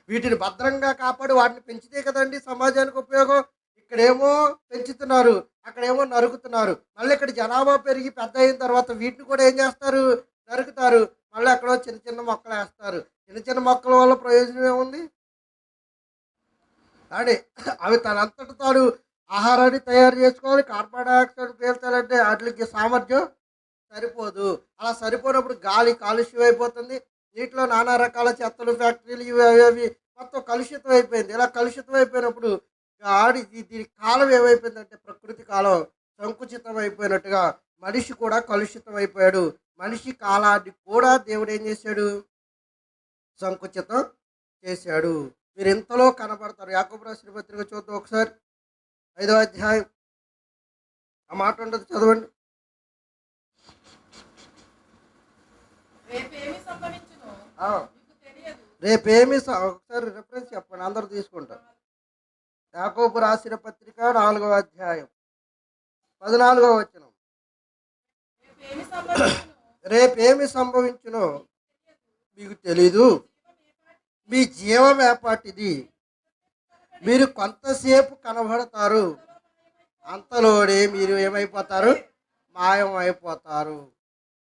వీటిని భద్రంగా కాపాడి వాటిని పెంచితే కదండి సమాజానికి ఉపయోగం. ఇక్కడేమో పెంచుతున్నారు, అక్కడేమో నరుకుతున్నారు. మళ్ళీ ఇక్కడ జనాభా పెరిగి పెద్ద అయిన తర్వాత వీటిని కూడా ఏం చేస్తారు? నరుకుతారు. మళ్ళీ అక్కడో చిన్న చిన్న మొక్కలు వేస్తారు. చిన్న చిన్న మొక్కల వల్ల ప్రయోజనం ఏముంది? అని అవి తనంతట తాను ఆహారాన్ని తయారు చేసుకోవాలి. కార్బన్ డైఆక్సైడ్ పీల్చాలంటే వాటికి సామర్థ్యం సరిపోదు. అలా సరిపోయినప్పుడు గాలి కాలుష్యం అయిపోతుంది. నీటిలో నానా రకాల చెత్తలు, ఫ్యాక్టరీలు, ఇవి అవి అవి మొత్తం కలుషితం అయిపోయింది. ఇలా కలుషితం అయిపోయినప్పుడు దీని కాలం ఏమైపోయిందంటే ప్రకృతి కాలం సంకుచితం అయిపోయినట్టుగా మనిషి కూడా కలుషితం అయిపోయాడు. మనిషి కాలాన్ని కూడా దేవుడు ఏం చేశాడు? సంకుచితం చేశాడు. మీరు ఇంతలో కనబడతారు. యాకోబు రాసిన పత్రిక చూద్దాం ఒకసారి, 5వ అధ్యాయం. ఆ మాట ఉండదు, చదవండి. రేపేమి ఒకసారి రిఫరెన్స్ చెప్పండి, అందరూ తీసుకుంటారు. యాకోబు రాసిన పత్రిక 4వ అధ్యాయం 14వ వచనం. రేపేమి సంభవించునో మీకు తెలీదు, మీ జీవం ఏపాటిది. మీరు కొంతసేపు కనబడతారు, అంతలోనే మీరు ఏమైపోతారు? మాయం అయిపోతారు.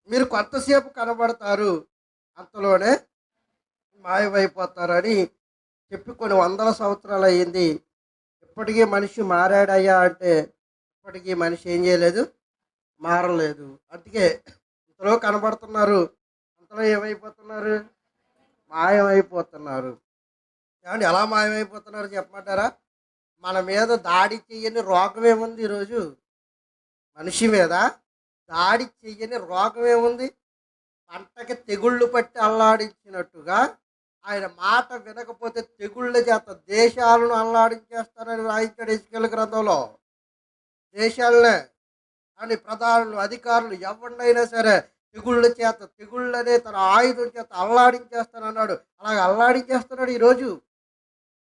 మీరు కొంతసేపు కనబడతారు, అంతలోనే మాయమైపోతారని చెప్పి కొన్ని వందల సంవత్సరాలు అయ్యింది. ఇప్పటికీ మనిషి మారాడయ్యా అంటే ఇప్పటికీ మనిషి ఏం చేయలేదు? మారలేదు. అందుకే ఇంతలో కనబడుతున్నారు, అంతలో ఏమైపోతున్నారు? మాయమైపోతున్నారు. ఏమండి ఎలా మాయమైపోతున్నారు చెప్పమంటారా? మన మీద దాడి చెయ్యని రోగం ఏముంది ఈరోజు? మనిషి మీద దాడి చెయ్యని రోగం ఏముంది? పంటకి తెగుళ్ళు పట్టి అల్లాడించినట్టుగా ఆయన మాట వినకపోతే తెగుళ్ళ చేత దేశాలను అల్లాడించేస్తానని రాయించాడు ఎజెకియెలు గ్రంథంలో. దేశాలనే అని ప్రధానులు, అధికారులు ఎవరినైనా సరే తెగుళ్ళ చేత, తెగుళ్ళనే తన ఆయుధం చేత అల్లాడించేస్తానన్నాడు. అలాగే అల్లాడించేస్తున్నాడు ఈరోజు.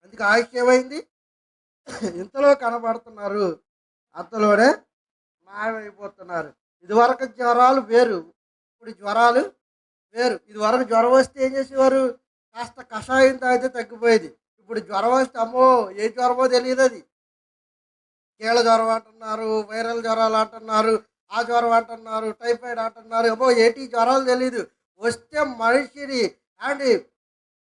అందుకే ఆయుష్ ఏమైంది? ఇంతలో కనబడుతున్నారు, అంతలోనే మాయమైపోతున్నారు. ఇదివరకు జ్వరాలు వేరు, ఇప్పుడు జ్వరాలు వేరు. ఇదివరకు జ్వరం వస్తే ఏం చేసేవారు? కాస్త కషాయం తాగితే తగ్గిపోయేది. ఇప్పుడు జ్వరం వస్తే అమ్మో ఏ జ్వరమో తెలియదు. అది కీళ్ళ జ్వరం అంటున్నారు, వైరల్ జ్వరాలు అంటున్నారు, ఆ జ్వరం అంటున్నారు, టైఫాయిడ్ అంటున్నారు. అమ్మో ఏటి జ్వరాలు తెలియదు. వస్తే మనిషిని అండి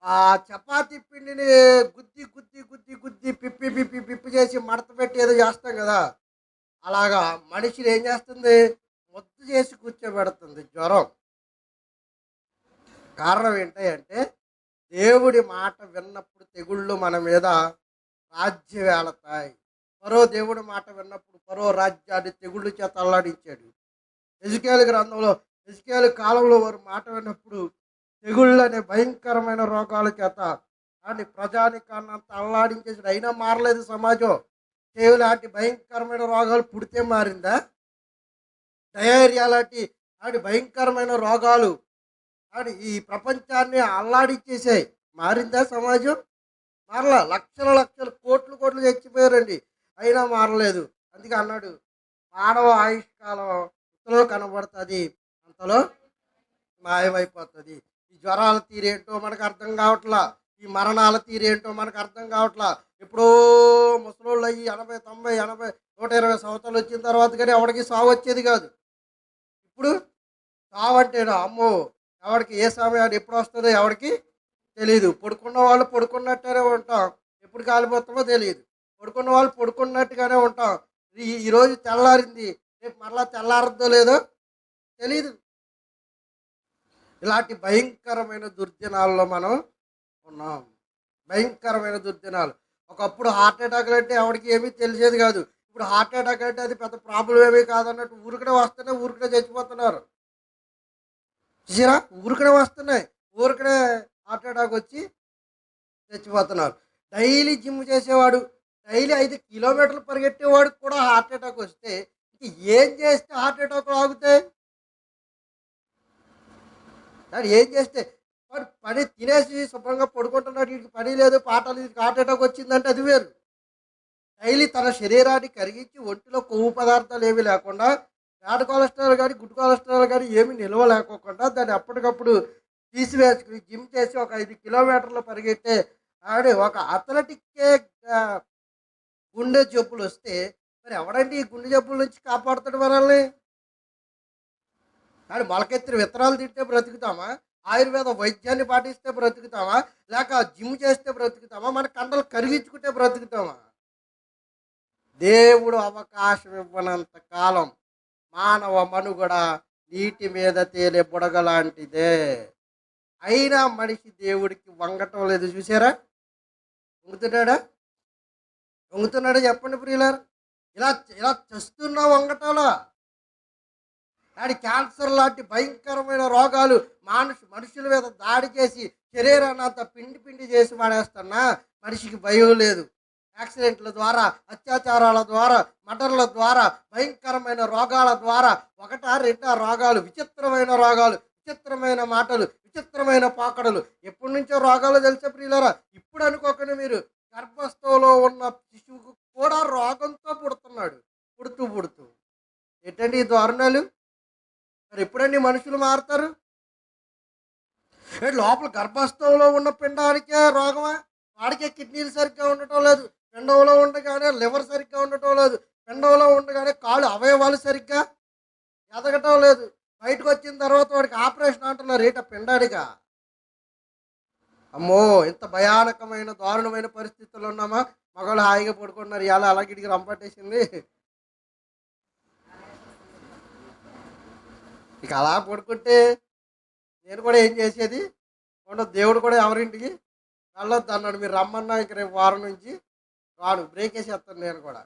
ఆ చపాతీ పిండిని గుద్ది గుద్ది గుద్ది గుద్ది పిప్పి పిప్పి పిప్పి చేసి మడత పెట్టి ఏదో చేస్తాం కదా, అలాగా మనిషిని ఏం చేస్తుంది? ముద్దు చేసి కూర్చోబెడుతుంది జ్వరం. కారణం ఏంటంటే దేవుడి మాట విన్నప్పుడు తెగుళ్ళు మన మీద రాజ్యవేళతాయి. పరో దేవుడి మాట విన్నప్పుడు పరో రాజ్యాన్ని తెగుళ్ళు చేత అల్లాడించాడు. ఎజెకియెలు గ్రంథంలో, ఎజెకియెలు కాలంలో వారు మాట విన్నప్పుడు తెగుళ్ళు అనే భయంకరమైన రోగాల చేత అని ప్రజానికాన్ని అంత అల్లాడించేసాడు. అయినా మారలేదు సమాజం. లాంటి భయంకరమైన రోగాలు పుడితే మారిందా? డయేరియా లాంటి భయంకరమైన రోగాలు ఈ ప్రపంచాన్ని అల్లాడించేసాయి. మారిందా సమాజం? మారలా. లక్షల లక్షలు కోట్లు కోట్లు చచ్చిపోయారండి, అయినా మారలేదు. అందుకే అన్నాడు, మానవ ఆయుష్కాలం ఇంతలో కనబడుతుంది, అంతలో మాయమైపోతుంది. ఈ జ్వరాల తీరేంటో మనకు అర్థం కావట్లా, ఈ మరణాల తీరేంటో మనకు అర్థం కావట్లా. ఎప్పుడో ముసలోళ్ళు అయ్యి 80, 90, 80, 120 సంవత్సరాలు వచ్చిన తర్వాత కానీ ఎవరికి సావు వచ్చేది కాదు. ఇప్పుడు సావు అంటేనా అమ్మో, ఎవరికి ఏ సమయాన్ని ఎప్పుడు వస్తుందో ఎవరికి తెలియదు. పడుకున్న వాళ్ళు పడుకున్నట్టుగానే ఉంటాం, ఎప్పుడు కాలిపోతామో తెలియదు. పడుకున్న వాళ్ళు పడుకున్నట్టుగానే ఉంటాం. ఈరోజు తెల్లారింది, రేపు మరలా తెల్లారద్దో లేదో తెలియదు. ఇలాంటి భయంకరమైన దుర్దినాల్లో మనం ఉన్నాం. భయంకరమైన దుర్దినాలు. ఒకప్పుడు హార్ట్ అటాక్లు అంటే ఎవరికి ఏమీ తెలిసేది కాదు. ఇప్పుడు హార్ట్ అటాక్ అంటే అది పెద్ద ప్రాబ్లం ఏమీ కాదన్నట్టు ఊరికనే వస్తున్నాయి, ఊరికనే చచ్చిపోతున్నారు. చూసారా, ఊరికనే వస్తున్నాయి, ఊరికనే హార్ట్ అటాక్ వచ్చి చచ్చిపోతున్నారు. డైలీ జిమ్ చేసేవాడు, డైలీ 5 కిలోమీటర్లు పరిగెట్టేవాడికి కూడా హార్ట్ అటాక్ వస్తే ఇంక ఏం చేస్తే హార్ట్ అటాక్ ఆగుతాయి? వాడు ఏం చేస్తే, వాడు పని తినేసి శుభ్రంగా పడుకుంటున్నాడు, వీడికి పని లేదు పాట లేదు, వీడికి హార్ట్ అటాక్ వచ్చిందంటే అది వేరు. డైలీ తన శరీరాన్ని కరిగించి ఒంటిలో కొవ్వు పదార్థాలు ఏమీ లేకుండా, బ్యాడ్ కొలెస్ట్రాల్ కానీ గుడ్ కొలెస్ట్రాల్ కానీ ఏమీ నిల్వ లేకోకుండా దాన్ని అప్పటికప్పుడు తీసివేసుకుని జిమ్ చేసి ఒక 5 కిలోమీటర్లు పరిగెట్టే ఆడు ఒక అథ్లెటిక్కే ఆ, గుండె జబ్బులు వస్తే మరి ఎవడండి ఈ గుండె జబ్బుల నుంచి కాపాడుతాడు మనల్ని? కానీ మొలకెత్తిన విత్తనాలు తింటే బ్రతుకుతామా, ఆయుర్వేద వైద్యాన్ని పాటిస్తే బ్రతుకుతామా, లేక జిమ్ చేస్తే బ్రతుకుతామా, మన కండలు కరిగించుకుంటే బ్రతుకుతామా? దేవుడు అవకాశం ఇవ్వనంత కాలం మానవ మనుగడ నీటి మీద తేలే బుడగ లాంటిదే. అయినా మనిషి దేవుడికి వంగటం లేదు. చూసారా, వంగుతున్నాడా? వంగుతున్నాడా చెప్పండి ప్రియులారు. ఇలా ఇలా చస్తున్నా వంగటంలా. దాని క్యాన్సర్ లాంటి భయంకరమైన రోగాలు మనుషుల మీద దాడి చేసి శరీరాన్ని అంతా పిండి పిండి చేసి పడేస్తున్నా మనిషికి భయం లేదు. యాక్సిడెంట్ల ద్వారా, అత్యాచారాల ద్వారా, మర్డర్ల ద్వారా, భయంకరమైన రోగాల ద్వారా ఒకటా రెండా రోగాలు, విచిత్రమైన రోగాలు, విచిత్రమైన మాటలు, విచిత్రమైన పాకడలు. ఎప్పటి నుంచో రోగాలు తెలిసే ప్రియులారా. ఇప్పుడు అనుకోకుండా మీరు గర్భస్థంలో ఉన్న శిశువుకు కూడా రోగంతో పుడుతున్నాడు, పుడుతూ పుడుతూ. ఏంటండి ఈ దారుణాలు? మరి ఎప్పుడండి మనుషులు మారుతారు? లోపల గర్భస్థంలో ఉన్న పిండానికే రోగమా? వాడికే కిడ్నీలు సరిగ్గా ఉండటం లేదు, పిండంలో ఉండగానే లివర్ సరిగ్గా ఉండటం లేదు, పిండంలో ఉండగానే కాళ్ళు అవయవాలు సరిగ్గా ఎదగటం లేదు. బయటకు వచ్చిన తర్వాత వాడికి ఆపరేషన్ అంటున్నారు. ఏట పిండాడిగా? అమ్మో, ఇంత భయానకమైన దారుణమైన పరిస్థితుల్లో ఉన్నామా? మగవాళ్ళు హాయిగా పడుకుంటున్నారు, ఇలా అలా గిడికి రంపట్టేసింది. ఇక అలా పడుకుంటే నేను కూడా ఏం చేసేది ఉండదు. దేవుడు కూడా ఎవరింటికి వెళ్ళొద్దు అన్నాడు. మీరు రమ్మన్నా ఇంక రేపు వారం నుంచి రాను, బ్రేక్ వేసేస్తాను నేను కూడా.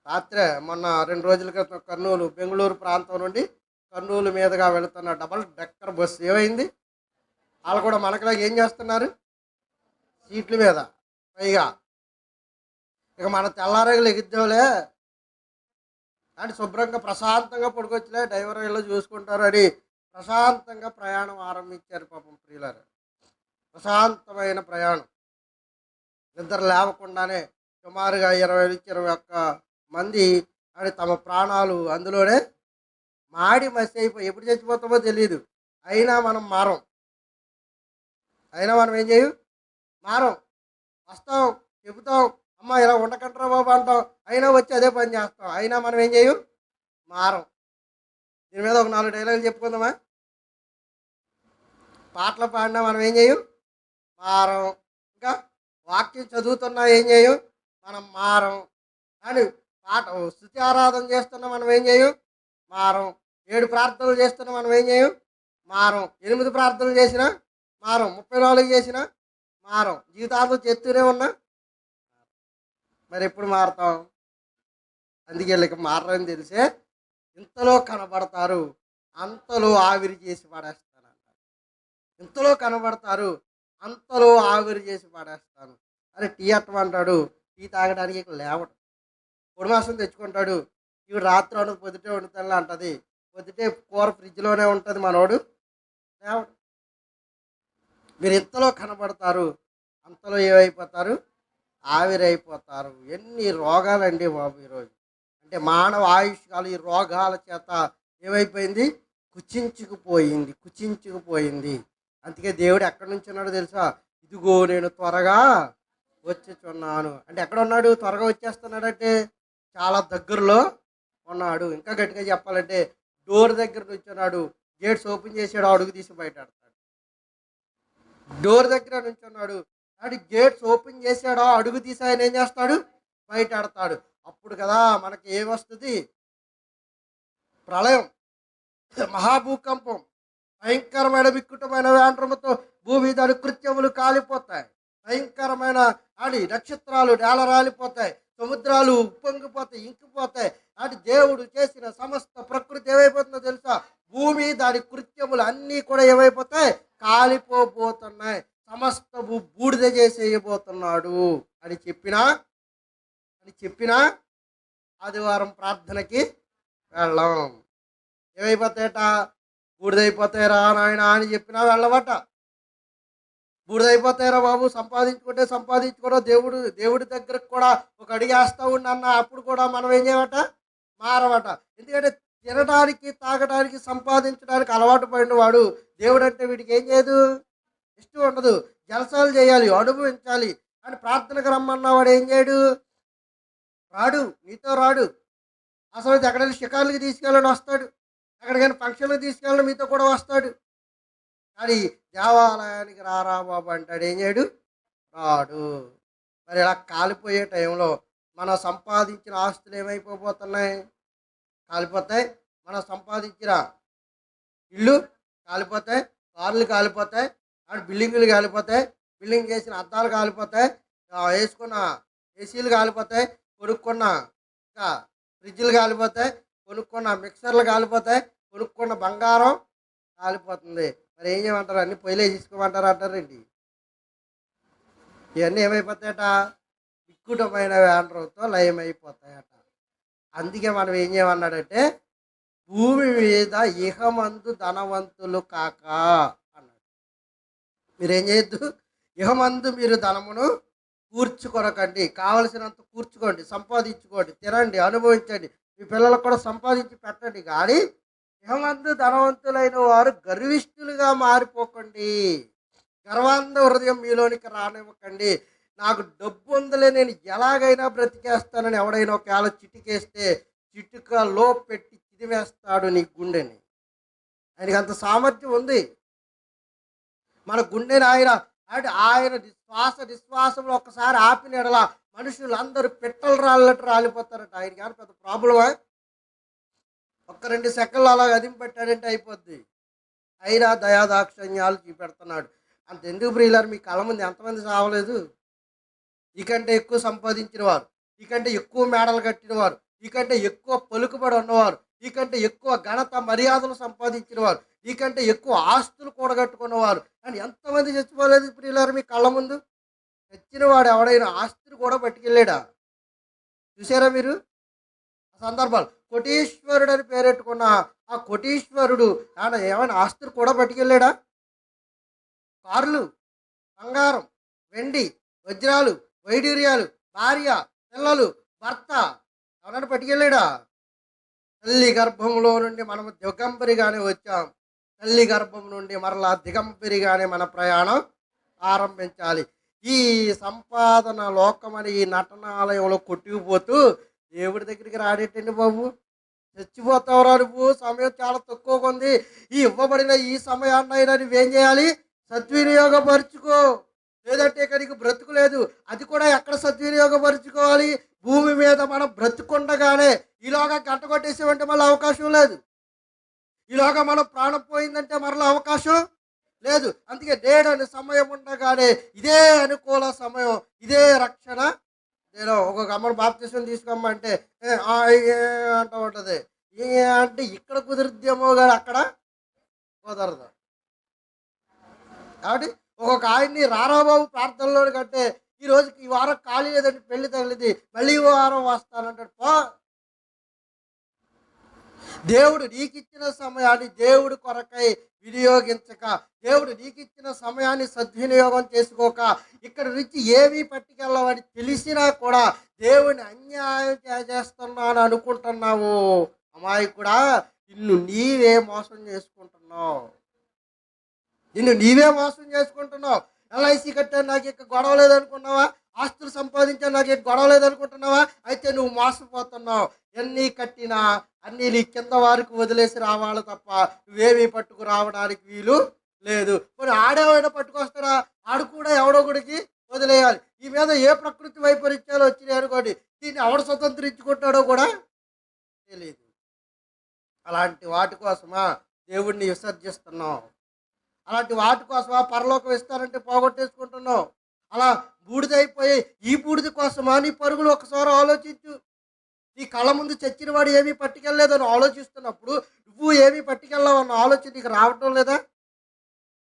రాత్రే మొన్న 2 రోజుల క్రితం కర్నూలు, బెంగళూరు ప్రాంతం నుండి కర్నూలు మీదుగా వెళుతున్న డబల్ డెక్కర్ బస్సు ఏమైంది? వాళ్ళు కూడా మనకులాగా ఏం చేస్తున్నారు? సీట్ల మీద పైగా. ఇక మన తెల్లారగలు ఎగిద్దాంలే అంటే శుభ్రంగా ప్రశాంతంగా పడుకోవచ్చులే, డ్రైవర్ ఇళ్ళు చూసుకుంటారు అని ప్రశాంతంగా ప్రయాణం ఆరంభించారు పాపం ప్రియులారు. ప్రశాంతమైన ప్రయాణం. నిద్ర లేవకుండానే సుమారుగా 20 నుంచి 21 మంది అని తమ ప్రాణాలు అందులోనే మాడి మసి అయిపోయి ఎప్పుడు చచ్చిపోతామో తెలియదు. అయినా మనం మారం. అయినా మనం ఏం చేయం? మారం. వస్తాం, చెబుతాం, అమ్మ ఇలా ఉండకంటారా బాబు అంటాం, అయినా వచ్చి అదే పని చేస్తాం. అయినా మనం ఏం చేయం? మారం. దీని మీద ఒక 4 డైలాగులు చెప్పుకుందామా? పాటలు పాడినా మనం ఏం చేయం? మారం. ఇంకా వాక్యం చదువుతున్నా ఏం చేయం? మనం మారం. కానీ పాట స్తుతి ఆరాధన చేస్తున్నా మనం ఏం చేయం? మారం. 7 ప్రార్థనలు చేస్తున్నా మనం ఏం చేయం? మారం. 8 ప్రార్థనలు చేసినా మారం. 34 చేసినా మారం. జీవితాంతం చేస్తూనే ఉన్నా మరి ఎప్పుడు మారుతాం? అందుకే వీళ్ళకి మారని తెలిసే ఇంతలో కనబడతారు, అంతలో ఆవిరి చేసి పడేస్తానంట. ఇంతలో కనబడతారు, అంతలో ఆవిరి చేసి పడేస్తాను. అరే టీ అట్టమంటాడు, టీ తాగడానికి ఇక్కడ లేవడు. పొడి మాసం తెచ్చుకుంటాడు, ఇవి రాత్రి వండు పొద్దుటే వండుతానులే అంటది. పొద్దుటే కూర ఫ్రిడ్జ్లోనే ఉంటుంది, మనోడు లేవడు. మీరు ఇంతలో కనబడతారు, అంతలో ఏమైపోతారు? ఆవిరైపోతారు. ఎన్ని రోగాలండి బాబు ఈరోజు. అంటే మానవ ఆయుష్కాలు ఈ రోగాల చేత ఏమైపోయింది? కుచించుకుపోయింది, కుచించుకుపోయింది. అందుకే దేవుడు ఎక్కడి నుంచి ఉన్నాడో తెలుసా? ఇదిగో నేను త్వరగా వచ్చుచున్నాను అంటే ఎక్కడ ఉన్నాడు? త్వరగా వచ్చేస్తున్నాడంటే చాలా దగ్గరలో ఉన్నాడు. ఇంకా గట్టిగా చెప్పాలంటే డోర్ దగ్గర నుంచి ఉన్నాడు. గేట్స్ ఓపెన్ చేసాడు, అడుగు తీసి బయట ఆడతాడు. డోర్ దగ్గర నుంచి ఉన్నాడు, వాడు గేట్స్ ఓపెన్ చేశాడో అడుగు తీసి ఆయన ఏం చేస్తాడు? బయట ఆడతాడు. అప్పుడు కదా మనకి ఏమొస్తుంది? ప్రళయం, మహాభూకంపం, భయంకరమైన వికృతమైన వేండ్రముతో భూమి దాని కృత్యములు కాలిపోతాయి. భయంకరమైన నక్షత్రాలు నేల రాలిపోతాయి, సముద్రాలు ఉప్పొంగిపోతాయి, ఇంకిపోతాయి. దేవుడు చేసిన సమస్త ప్రకృతి ఏమైపోతుందో తెలుసా? భూమి దాని కృత్యములు అన్నీ కూడా ఏమైపోతాయి? కాలిపోబోతున్నాయి. సమస్తము బూడిద చేసేయబోతున్నాడు అని చెప్పినా ఆదివారం ప్రార్థనకి వెళ్ళం. ఏమైపోతాయట? బూడిదైపోతాయిరా నాయన అని చెప్పినా వెళ్ళవట. బూడిదైపోతాయిరా బాబు, సంపాదించుకోవడం దేవుడి దగ్గరకు కూడా ఒక అడిగేస్తా ఉండి అన్న, అప్పుడు కూడా మనం ఏం చేయవట? మారవట. ఎందుకంటే తినడానికి, తాగడానికి, సంపాదించడానికి అలవాటు పడిన వాడు దేవుడు అంటే వీడికి ఏం చేయదు, ఇష్టం ఉండదు. జలసాలు చేయాలి, అనుభవించాలి అని ప్రార్థనకు రమ్మన్నవాడు ఏం చేయడు? నీతో రాడు. అసలు ఎక్కడైనా షికార్లకి తీసుకెళ్ళని వస్తాడు, ఎక్కడికైనా ఫంక్షన్లకు తీసుకెళ్ళడం మీతో కూడా వస్తాడు. కానీ దేవాలయానికి రారా బాబు అంటాడు, ఏం చేయడు? రాడు. మరి ఇలా కాలిపోయే టైంలో మనం సంపాదించిన ఆస్తులు ఏమైపోతున్నాయి? కాలిపోతాయి. మనం సంపాదించిన ఇల్లు కాలిపోతాయి, కార్లు కాలిపోతాయి, బిల్డింగులు కాలిపోతాయి, బిల్డింగ్ చేసిన అద్దాలు కాలిపోతాయి, వేసుకున్న ఏసీలు కాలిపోతాయి, కొనుక్కున్న ఇంకా ఫ్రిడ్జ్లు కాలిపోతాయి, కొనుక్కున్న మిక్సర్లు కాలిపోతాయి, కొనుక్కున్న బంగారం కాలిపోతుంది. మరి ఏం చేయమంటారు? అన్ని పొయ్యిలే తీసుకోమంటారు అంటారండి. ఇవన్నీ ఏమైపోతాయట? వికృతమైన వేండ్రంతో లయమైపోతాయట. అందుకే మనం ఏం చేయమన్నాడంటే, భూమి మీద ఇహమందు ధనవంతులు కాక అన్నాడు. మీరేం చేయొద్దు? ఇహమందు మీరు ధనమును కూర్చుకొనకండి. కావలసినంత కూర్చుకోండి, సంపాదించుకోండి, తినండి, అనుభవించండి, మీ పిల్లలకు కూడా సంపాదించి పెట్టండి. కానీ ఇహమందు ధనవంతులైన వారు గర్విష్ఠులుగా మారిపోకండి. గర్వాంధ హృదయం మీలోనికి రానివ్వకండి. నాకు డబ్బు ఉందలే, నేను ఎలాగైనా బ్రతికేస్తానని ఎవడైనా ఒకవేళ చిటికేస్తే చిటుకలో పెట్టి చిదివేస్తాడు నీ గుండెని. ఆయనకి అంత సామర్థ్యం ఉంది. మన గుండెని ఆయన నిశ్వాసంలో ఒక్కసారి ఆపిన ఎడల మనుషులందరూ పిట్టలు రాళ్ళట్టు రాలిపోతారట. ఆయనకి కానీ పెద్ద ప్రాబ్లమా? 1-2 సెకండ్లు అలా అదిం పెట్టాడంటే అయిపోద్ది. అయినా దయాదాక్షణ్యాలు చూపెడుతున్నాడు. అంత ఎందుకు ప్రియులారు? మీ కళ్ళ ముందు ఎంతమంది సావలేదు? ఈకంటే ఎక్కువ సంపాదించిన వారు, ఈకంటే ఎక్కువ మేడలు కట్టిన వారు, ఈకంటే ఎక్కువ పలుకుబడి ఉన్నవారు, ఈకంటే ఎక్కువ ఘనత మర్యాదలు సంపాదించిన వారు, ఈకంటే ఎక్కువ ఆస్తులు కూడగట్టుకున్నవారు అని ఎంతమంది చచ్చిపోలేదు ప్రియులారు మీ కళ్ళ ముందు? చచ్చిన వాడు ఎవడైనా ఆస్తులు కూడా పట్టుకెళ్ళాడా? చూసారా మీరు ఆ సందర్భాలు? కోటీశ్వరుడు అని పేరెట్టుకున్న ఆ కోటీశ్వరుడు ఆయన ఏమైనా ఆస్తులు కూడా పట్టుకెళ్ళాడా? కార్లు, బంగారం, వెండి, వజ్రాలు, వైడూర్యాలు, భార్య, పిల్లలు, భర్త ఎవరైనా పట్టుకెళ్ళాడా? తల్లి గర్భంలో నుండి మనము దిగంబరిగానే వచ్చాం. తల్లి గర్భం నుండి మరలా దిగంబరిగానే మన ప్రయాణం ఆరంభించాలి. ఈ సంపాదన లోకమని ఈ నటనాలయంలో కొట్టుకుపోతూ దేవుడి దగ్గరికి రాడేటండి బాబు. చచ్చిపోతావురా నువ్వు, సమయం చాలా తక్కువగా ఉంది. ఈ ఇవ్వబడిన ఈ సమయాన్నైనా నువ్వేం చేయాలి? సద్వినియోగపరుచుకో, లేదంటే ఇక్కడికి బ్రతుకు లేదు. అది కూడా ఎక్కడ సద్వినియోగపరుచుకోవాలి? భూమి మీద మనం బ్రతుకుండగానే. ఈలోగా గంట కొట్టేసేవంటే మళ్ళీ అవకాశం లేదు. ఈలోగా మనం ప్రాణం పోయిందంటే మరలా అవకాశం లేదు. అందుకే నేడని సమయం ఉండగానే ఇదే అనుకూల సమయం, ఇదే రక్షణ. నేను ఒక అమ్మను బాప్తిసం తీసుకోమంటే అంటూ ఉంటుంది. అంటే ఇక్కడ కుదిరిద్దేమో కానీ అక్కడ కుదరదు. కాబట్టి ఒక్కొక్క ఆయన్ని రారాబాబు ప్రార్థనలో కంటే ఈ వారం ఖాళీ లేదంటే పెళ్లి తగిలింది, మళ్ళీ ఈ వారం వస్తానంటాడు. దేవుడు నీకిచ్చిన సమయాన్ని దేవుడి కొరకై వినియోగించక, దేవుడు నీకిచ్చిన సమయాన్ని సద్వినియోగం చేసుకోక, ఇక్కడ నుంచి ఏమీ పట్టుకెళ్ళవని తెలిసినా కూడా దేవుని అన్యాయం చేస్తున్నాను అనుకుంటున్నావు. అమాయకుడా, నిన్ను నీవే మోసం చేసుకుంటున్నావు. ఎల్ఐసి కట్టాను నాకు ఇక గొడవ లేదనుకున్నావా? ఆస్తులు సంపాదించాను నాకు ఇక గొడవ లేదనుకుంటున్నావా? అయితే నువ్వు మోసపోతున్నావు. ఎన్ని కట్టినా అన్నీ నీ కింద వారికి వదిలేసి రావాలి తప్ప నువ్వేమీ పట్టుకు రావడానికి వీలు లేదు. మరి ఆడేవాడో పట్టుకొస్తారా? ఆడు కూడా ఎవడో గుడికి వదిలేయాలి. ఈ మీద ఏ ప్రకృతి వైపరీత్యాలు వచ్చినాయి అనుకోండి, దీన్ని ఎవడు స్వతంత్రించుకుంటాడో కూడా తెలియదు. అలాంటి వాటి కోసమా దేవుడిని విసర్జిస్తున్నాం? అలాంటి వాటి కోసమా పరలోకం ఇస్తారంటే పోగొట్టేసుకుంటున్నావు. అలా బూడిదైపోయి ఈ బూడిద కోసమా నీ పరుగులు? ఒకసారి ఆలోచించు. నీ కళ్ళ ముందు చచ్చిన వాడు ఏమీ పట్టుకెళ్ళలేదని ఆలోచిస్తున్నప్పుడు నువ్వు ఏమీ పట్టుకెళ్ళావు అన్న ఆలోచన నీకు రావటం లేదా?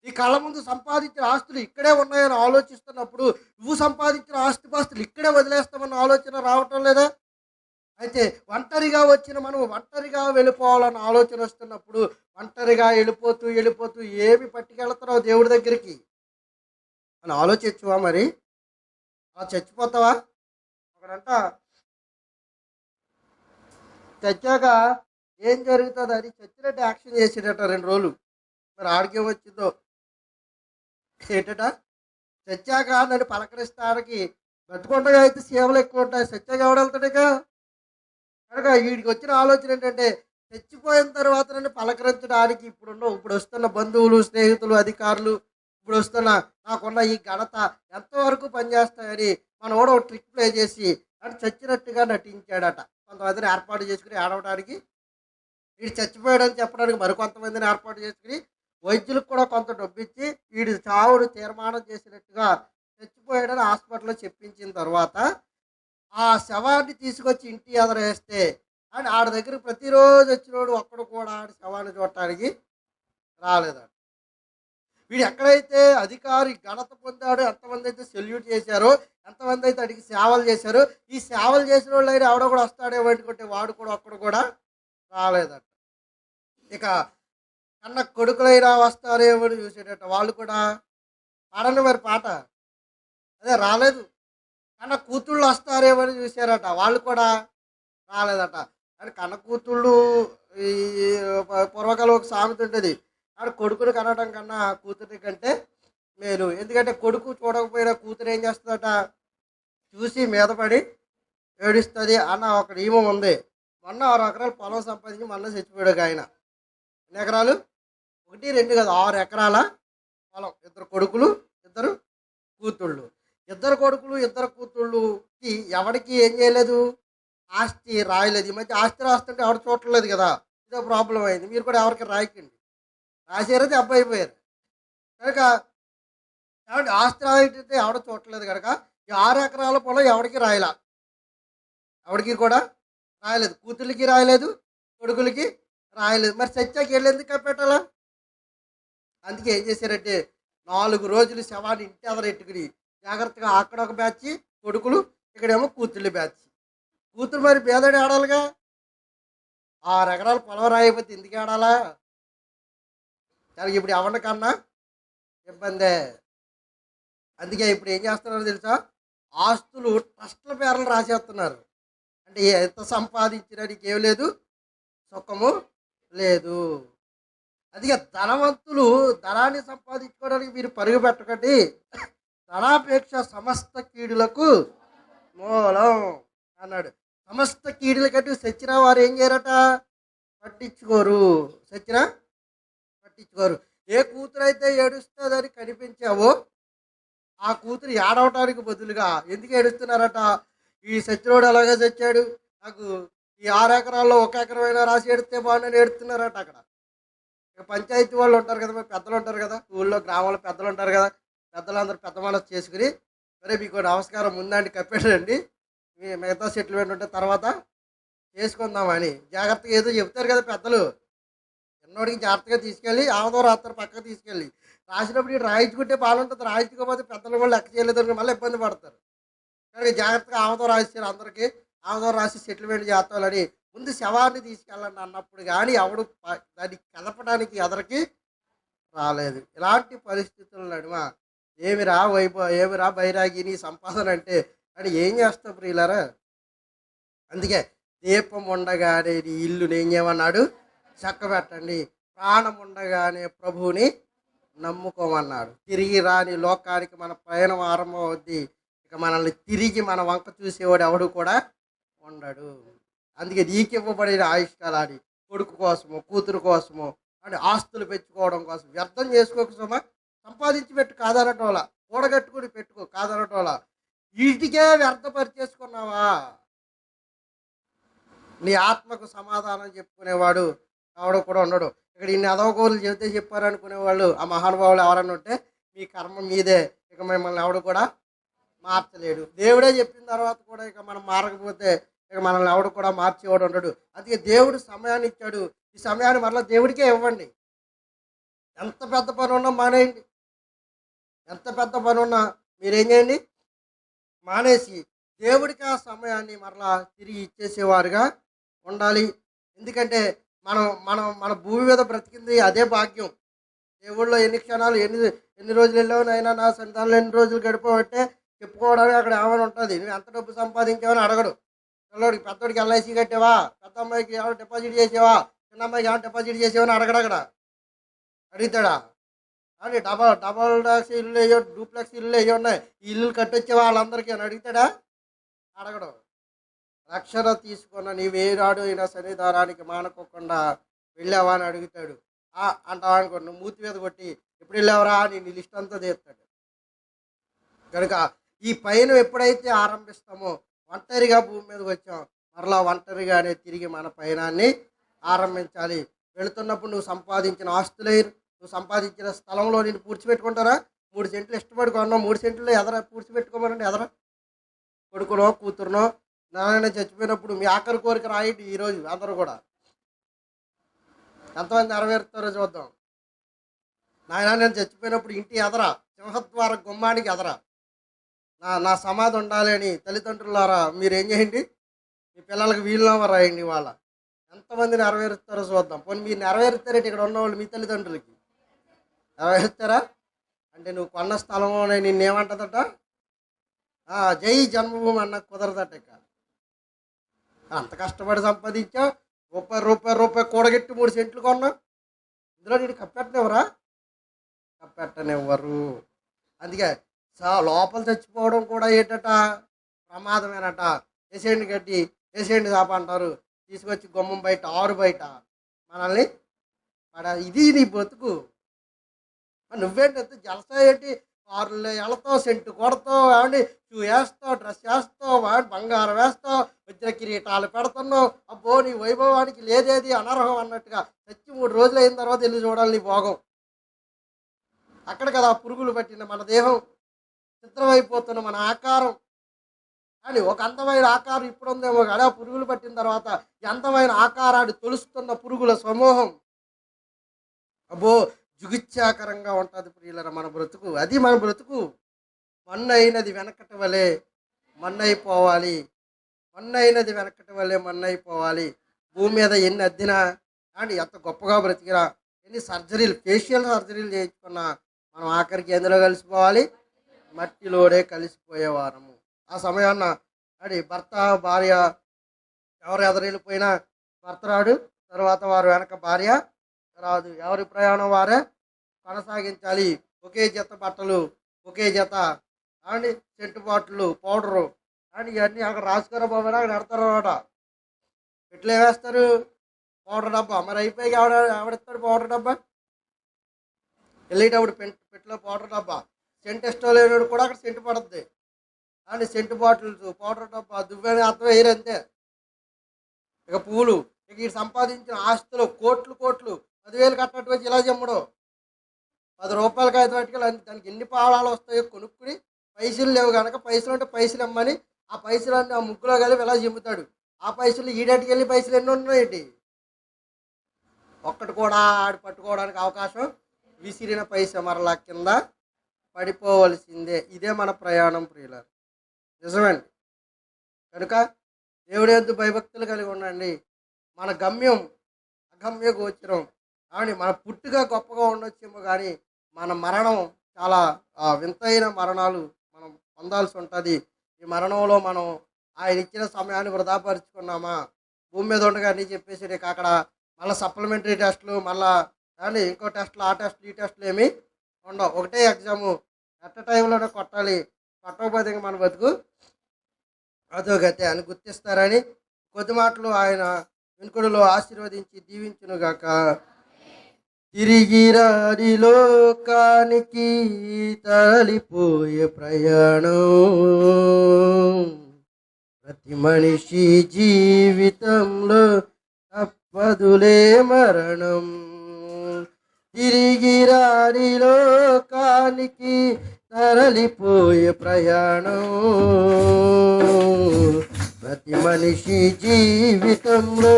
నీ కళ్ళ ముందు సంపాదించిన ఆస్తులు ఇక్కడే ఉన్నాయని ఆలోచిస్తున్నప్పుడు నువ్వు సంపాదించిన ఆస్తిపాస్తులు ఇక్కడే వదిలేస్తామన్న ఆలోచన రావటం లేదా? అయితే ఒంటరిగా వచ్చిన మనం ఒంటరిగా వెళ్ళిపోవాలన్న ఆలోచన వస్తున్నప్పుడు ఒంటరిగా వెళ్ళిపోతూ వెళ్ళిపోతూ ఏమి పట్టుకెళ్తున్నావు దేవుడి దగ్గరికి అని ఆలోచించువా? మరి అలా చచ్చిపోతావా? ఒకడంట చచ్చాక ఏం జరుగుతుంది అని చచ్చినట్టు యాక్షన్ చేసేటట 2 రోజులు. మరి ఆడికి వచ్చిందో ఏంటట, చచ్చాక నన్ను పలకరిస్తానికి బ్రతుకుండగా అయితే సేవలు ఎక్కువ ఉంటాయి, చచ్చాక ఎవడెళ్తాడుగా. కనుక వీడికి వచ్చిన ఆలోచన ఏంటంటే చచ్చిపోయిన తర్వాత నన్ను పలకరించడానికి ఇప్పుడు వస్తున్న బంధువులు, స్నేహితులు, అధికారులు, ఇప్పుడు వస్తున్న నాకున్న ఈ ఘనత ఎంతవరకు పనిచేస్తాయని మనోడు ఒక ట్రిక్ ప్లే చేసి అంటే చచ్చినట్టుగా నటించాడట. కొంతమందిని ఏర్పాటు చేసుకుని ఆడవడానికి, వీడు చచ్చిపోయాడని చెప్పడానికి మరికొంతమందిని ఏర్పాటు చేసుకుని వైద్యులకు కూడా కొంత డబ్బిచ్చి వీడి చావుడు తీర్మానం చేసినట్టుగా చచ్చిపోయాడని హాస్పిటల్లో చెప్పించిన తర్వాత ఆ శవాన్ని తీసుకొచ్చి ఇంటి ఎదరేస్తే అని ఆడ దగ్గర ప్రతిరోజు వచ్చినోడు ఒక్కడు కూడా ఆడి శవాన్ని చూడటానికి రాలేదంట. వీడు ఎక్కడైతే అధికారి ఘనత పొందాడో, ఎంతమంది అయితే సెల్యూట్ చేశారో, ఎంతమంది అయితే అడిగి సేవలు చేశారో, ఈ సేవలు చేసిన వాళ్ళు అయినా ఎవడో కూడా వస్తాడేమో అనుకుంటే వాడు కూడా ఒక్కడు కూడా రాలేదట. ఇక కన్న కొడుకులైనా వస్తారేమో అని చూసేటట్ట, వాళ్ళు కూడా పాడండి మరి పాట, అదే రాలేదు. కన్న కూతుళ్ళు వస్తారేమో అని చూశారట, వాళ్ళు కూడా రాలేదట. అని కన్న కూతుళ్ళు ఈ పూర్వకాలం ఒక సామెత ఉంటుంది, ఆడ కొడుకుని కనడం కన్నా కూతురి కంటే మేలు. ఎందుకంటే కొడుకు చూడకపోయినా కూతురు ఏం చేస్తుందట, చూసి మీద పడి ఏడుస్తుంది అన్న ఒక నియమం ఉంది. మొన్న 6 ఎకరాలు పొలం సంపాదించి మొన్న చచ్చిపోయాడు ఆయన. ఎన్ని ఎకరాలు? 1, 2 కాదు, 6 ఎకరాల పొలం. 2 కొడుకులు 2 కూతుళ్ళు. 2 కొడుకులు 2 కూతుళ్ళుకి ఎవరికి ఏం చేయలేదు, ఆస్తి రాయలేదు. ఈ మధ్య ఆస్తి రాస్తుంటే ఎవరు చూడలేదు కదా, ఇదో ప్రాబ్లం అయింది. మీరు కూడా ఎవరికి రాయకండి, రాసేరు దెబ్బ అయిపోయారు. కనుక ఏమంటే ఆస్తి రాయితే ఎవడ చూడలేదు కనుక ఈ 6 ఎకరాల పొలం ఎవరికి రాయలా, ఎవరికి కూడా రాయలేదు. కూతుళ్ళకి రాయలేదు, కొడుకులకి రాయలేదు. మరి చచ్చాకి వెళ్ళి ఎందుకు కప్పెట్టాలా? అందుకే ఏం చేశారంటే 4 రోజులు శవాన్ని ఇంటి ఎదరెట్టుకుని జాగ్రత్తగా అక్కడ ఒక బ్యాచ్ కొడుకులు, ఇక్కడేమో కూతుళ్ళు బ్యాచ్. కూతురు మరి పేదడి ఆడాలిగా, 6 ఎకరాల పొలం రాయిపోతే ఎందుకు ఆడాలా? దానికి ఇప్పుడు ఎవరికన్నా ఇబ్బందే. అందుకే ఇప్పుడు ఏం చేస్తున్నారో తెలుసా, ఆస్తులు ట్రస్ట్ల పేర్లు రాసేస్తున్నారు. అంటే ఎంత సంపాదించినా నీకేం లేదు, సుఖము లేదు. అందుకే ధనవంతులు ధనాన్ని సంపాదించుకోవడానికి మీరు పరుగు పెట్టకండి, ధనాపేక్ష సమస్త కీడులకు మూలం అన్నాడు. సమస్త కీడుల కంటే చచ్చిన వారు ఏం చేయరట, పట్టించుకోరు. చచ్చిన పట్టించుకోరు. ఏ కూతురు అయితే ఏడుస్తుందని కనిపించావో ఆ కూతురు ఏడవటానికి బదులుగా ఎందుకు ఏడుస్తున్నారట, ఈ సచ్చినోడు అలాగే చచ్చాడు, నాకు ఈ 6 ఎకరాల్లో 1 ఎకరమైనా రాసి ఏడితే బాగుండని ఏడుతున్నారట. అక్కడ ఇక పంచాయతీ వాళ్ళు ఉంటారు కదా, మరి పెద్దలు ఉంటారు కదా, ఊళ్ళో గ్రామంలో పెద్దలు ఉంటారు కదా, పెద్దలందరూ పెద్ద మనసు చేసుకుని సరే మీకు నమస్కారం ముందండి కప్పెట్టండి, మీ మిగతా సెటిల్మెంట్ ఉంటే తర్వాత చేసుకుందామని జాగ్రత్తగా ఏదో చెప్తారు కదా పెద్దలు. చిన్నోడికి జాగ్రత్తగా తీసుకెళ్ళి ఆమదో రాత్రి పక్కకు తీసుకెళ్ళి రాసినప్పుడు ఇటు రాయించుకుంటే బాగుంటుంది, రాయించుకోకపోతే పెద్దలు కూడా లెక్క చేయలేదు మళ్ళీ ఇబ్బంది పడతారు. కానీ జాగ్రత్తగా ఆమదో రాసిస్తారు, అందరికీ ఆమదో రాసి సెటిల్మెంట్ చేస్తాలని ముందు శవాన్ని తీసుకెళ్ళండి అన్నప్పుడు కానీ ఎవడు దాన్ని కలపడానికి ఎదరికి రాలేదు. ఇలాంటి పరిస్థితుల నడుమ ఏమిరా ఏమిరా బైరాగిని సంపాదన అంటే అని ఏం చేస్తాం ప్రియులారా? అందుకే దీపం ఉండగానే నీ ఇల్లుని ఏం చేయమన్నాడు, చక్కబెట్టండి. ప్రాణం ఉండగానే ప్రభువుని నమ్ముకోమన్నాడు. తిరిగి రాని లోకానికి మన ప్రయాణం ఆరంభం అవుద్ది. ఇక మనల్ని తిరిగి మన వంక చూసేవాడు ఎవడు కూడా ఉండడు. అందుకే నీకివ్వబడిన ఆయుష్కాలాన్ని కొడుకు కోసమో కూతురు కోసమో అంటే ఆస్తులు పెంచుకోవడం కోసం వ్యర్థం చేసుకోకసమా, సంపాదించి పెట్టు కాదనటోలా, కూడగట్టుకుని పెట్టుకో కాదనటోలా, వీటికే వ్యర్థపరిచేసుకున్నావా నీ ఆత్మకు సమాధానం చెప్పుకునేవాడు ఎవడో కూడా ఉండడు. ఇక్కడ ఇన్ని అదవకూరలు చెబితే చెప్పారు అనుకునే వాళ్ళు ఆ మహానుభావులు ఎవరన్నా ఉంటే మీ కర్మ మీదే, ఇక మిమ్మల్ని ఎవడు కూడా మార్చలేడు. దేవుడే చెప్పిన తర్వాత కూడా ఇక మనం మారకపోతే ఇక మనల్ని ఎవడు కూడా మార్చేవాడు ఉండడు. అందుకే దేవుడు సమయాన్ని ఇచ్చాడు. ఈ సమయాన్ని మరలా దేవుడికే ఇవ్వండి. ఎంత పెద్ద పని ఉన్నా మానేయండి. ఎంత పెద్ద పని ఉన్నా మీరేం చేయండి, మానేసి దేవుడికి ఆ సమయాన్ని మరలా తిరిగి ఇచ్చేసేవారుగా ఉండాలి. ఎందుకంటే మనం మనం మన భూమి మీద బ్రతికింది అదే భాగ్యం. దేవుళ్ళో ఎన్ని క్షణాలు ఎన్ని రోజులు వెళ్ళావు అయినా నా సన్నిధానంలో ఎన్ని రోజులు గడిపావంటే చెప్పుకోవడానికి అక్కడ ఏమైనా ఉంటుంది. నువ్వు ఎంత డబ్బు సంపాదించావని అడగడు. పిల్లోడికి పెద్దోడికి ఎల్ఐసి కట్టావా, పెద్ద అమ్మాయికి ఏమైనా డిపాజిట్ చేసావా, చిన్న అమ్మాయికి ఏమైనా డిపాజిట్ చేసావని అడగడు. అక్కడ అడుగుతాడా? అని డబల్ డబల్ డాక్స్ ఇల్లు వేయో, డూప్లెక్స్ ఇల్లు వేయో ఉన్నాయి, ఈ ఇల్లు కట్టొచ్చే వాళ్ళందరికీ అని అడుగుతాడా? అడగడు. రక్షణ తీసుకున్న నీవేనాడు అయినా సన్నిధానానికి మానుకోకుండా వెళ్ళావా అని అడుగుతాడు. అంటావా అనుకో, నువ్వు మూతి మీద కొట్టి ఎప్పుడు వెళ్ళావరా అని నీ లిస్ట్ అంతా తీస్తాడు. కనుక ఈ పైన ఎప్పుడైతే ఆరంభిస్తామో, ఒంటరిగా భూమి మీదకి వచ్చాం, మరలా ఒంటరిగానే తిరిగి మన పయనాన్ని ఆరంభించాలి. వెళుతున్నప్పుడు నువ్వు సంపాదించిన ఆస్తులై, నువ్వు సంపాదించిన స్థలంలో నేను పూడ్చిపెట్టుకుంటారా? 3 సెంట్లు ఇష్టపడి కొన్నావు, 3 సెంట్లు ఎదర పూడ్చిపెట్టుకోమనండి. ఎదర కొడుకునో కూతురునో నారాయణ చచ్చిపోయినప్పుడు మీ ఆఖరి కోరిక రాయండి. ఈరోజు అందరూ కూడా ఎంతమంది నెరవేరుతారో చూద్దాం. నాయన నేను చచ్చిపోయినప్పుడు ఇంటి ఎదర సింహద్వార గుమ్మానికి ఎదర నా సమాధి ఉండాలి అని తల్లిదండ్రులారా మీరేం చేయండి, మీ పిల్లలకి వీలునామా రాయండి. వాళ్ళ ఎంతమంది నెరవేరుస్తారో చూద్దాం. పోనీ మీరు నెరవేరుస్తారేంటి? ఇక్కడ ఉన్నవాళ్ళు మీ తల్లిదండ్రులకి నెరవేరుస్తారా? అంటే నువ్వు కొన్న స్థలంలోనే నిన్నేమంటుందట, జై జన్మభూమి అన్న కుదరదట. ఇక అంత కష్టపడి సంపాదించావు, రూపాయి కూడగెట్టి 3 సెంట్లు కొన్నావు, ఇందులో నేను కప్పెట్టనివ్వరా? కప్పెట్టనివ్వరు. అందుకే లోపల చచ్చిపోవడం కూడా ఏంటట, ప్రమాదమేనట. వేసేయండి గడ్డి, వేసేయండి చాప అంటారు, తీసుకొచ్చి గుమ్మం బయట ఆరు బయట మనల్ని ఇది నీ బతుకు. నువ్వేంటి ఎంత జలసా ఏంటి? 6 వెళతావు, సెంటు కొడతావు, ఏమండి షూ వేస్తావు, డ్రెస్ వేస్తావు, బంగారం వేస్తావు, వజ్ర కిరీటాలు పెడుతున్నావు. అబ్బో నీ వైభవానికి లేదేది అనర్హం అన్నట్టుగా చచ్చి 3 రోజులు అయిన తర్వాత వెళ్ళి చూడాలి నీ భోగం. అక్కడ కదా పురుగులు పట్టిన మన దేహం, చిత్రమైపోతున్న మన ఆకారం. అని ఒక అందమైన ఆకారం ఇప్పుడు ఉందేమో కానీ ఆ పురుగులు పట్టిన తర్వాత ఈ అందమైన ఆకారాన్ని తొలుస్తున్న పురుగుల సమూహం, అబ్బో జుగుత్సాకరంగా ఉంటుంది ప్రియులరా మన బ్రతుకు. అది మన బ్రతుకు. మన్ను అయినది వెనకటి వలె మన్నైపోవాలి, మన్ను అయినది వెనకటి వలె మన్నైపోవాలి. భూమి మీద ఎన్ని అద్దినా అండ్ ఎంత గొప్పగా బ్రతికినా, ఎన్ని సర్జరీలు, ఫేషియల్ సర్జరీలు చేయించుకున్నా మనం ఆఖరికి ఎందులో కలిసిపోవాలి? మట్టిలోనే కలిసిపోయేవారము. ఆ సమయాన్న అది భర్త భార్య ఎవరు ఎదరెళ్ళిపోయినా భర్త రాడు, తర్వాత వారు వెనక భార్య రాదు. ఎవరి ప్రయాణం వారే కొనసాగించాలి. ఒకే జత బట్టలు, ఒకే జత అండి సెంటు బాటిళ్ళు, పౌడరు అండ్ ఇవన్నీ అక్కడ రాసుకురా బాబు అక్కడ పెడతారు అనమాట. ఎట్లే వేస్తారు? పౌడర్ డబ్బా. మరి అయిపోయి ఎవడిస్తాడు పౌడర్ డబ్బా? వెళ్ళేటప్పుడు పెట్టిలో పౌడర్ డబ్బా. సెంట్ ఇష్టం లేనివాడు కూడా అక్కడ సెంటు పడుతుంది అండ్ సెంటు బాటిల్స్, పౌడర్ డబ్బా, దువ్వని అర్థం వేయరంతే. ఇక పూలు, ఇక ఈ సంపాదించిన ఆస్తులు కోట్లు 10,000 కట్టట్టు వచ్చి ఇలా చెమ్మడు. 10 రూపాయలకి 5 పట్టుకెళ్ళి దానికి ఎన్ని పావడాలు వస్తాయో కొనుక్కుని, పైసలు లేవు కనుక పైసలు ఉంటే పైసలు ఇమ్మని ఆ పైసలన్నీ ఆ ముగ్గులో కలిపి ఇలా చెమ్ముతాడు. ఆ పైసలు ఈడటికి వెళ్ళి పైసలు ఎన్ని ఉన్నాయేంటి? ఒక్కటి కూడా ఆడి పట్టుకోవడానికి అవకాశం, విసిరిన పైస మరలా కింద పడిపోవలసిందే. ఇదే మన ప్రయాణం ప్రియులారు, నిజమండి. కనుక దేవుడి యందు భయభక్తులు కలిగి ఉండండి. మన గమ్యం అగమ్య గోచరం. కానీ మన పుట్టుక గొప్పగా ఉండొచ్చేమో కానీ మన మరణం చాలా వింతైన మరణాలు మనం పొందాల్సి ఉంటుంది. ఈ మరణంలో మనం ఆయన ఇచ్చిన సమయాన్ని వృధాపరుచుకున్నామా? భూమి మీద ఉండగా అన్నీ చెప్పేసి నీకు అక్కడ మళ్ళీ సప్లిమెంటరీ టెస్టులు, మళ్ళీ కానీ ఇంకో టెస్టులు, ఆ టెస్టులు, ఈ టెస్టులు ఏమీ ఉండవు. ఒకటే ఎగ్జాము ఎట్ టైంలోనే కొట్టాలి. కొట్టకపోతే ఇంక మన బతుకు అదోగతే అని గుర్తిస్తారని కొద్ది మాటలు ఆయన వెనుకడులో ఆశీర్వదించి దీవించునుగాక. తిరిగి రాని లోకానికి తరలిపోయే ప్రయాణం ప్రతి మనిషి జీవితంలో తప్పదులే మరణం. తిరిగి రాని లోకానికి తరలిపోయే ప్రయాణం. ప్రతి మనిషి జీవితంలో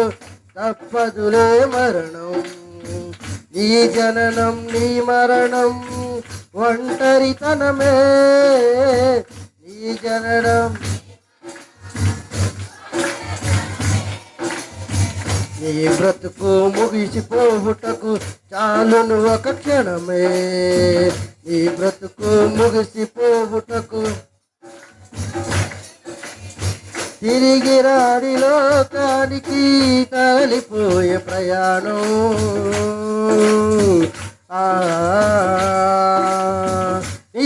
తప్పదులే మరణం. నీ జననం నీ మరణం ఒంటరితనమే. నీ జననం నీ బ్రతుకు ముగిసిపోవుటకు చాలును ఒక క్షణమే. నీ బ్రతుకు ముగిసిపోవుటకు తిరిగి రాని లోకానికి తరలిపోయే ప్రయాణం.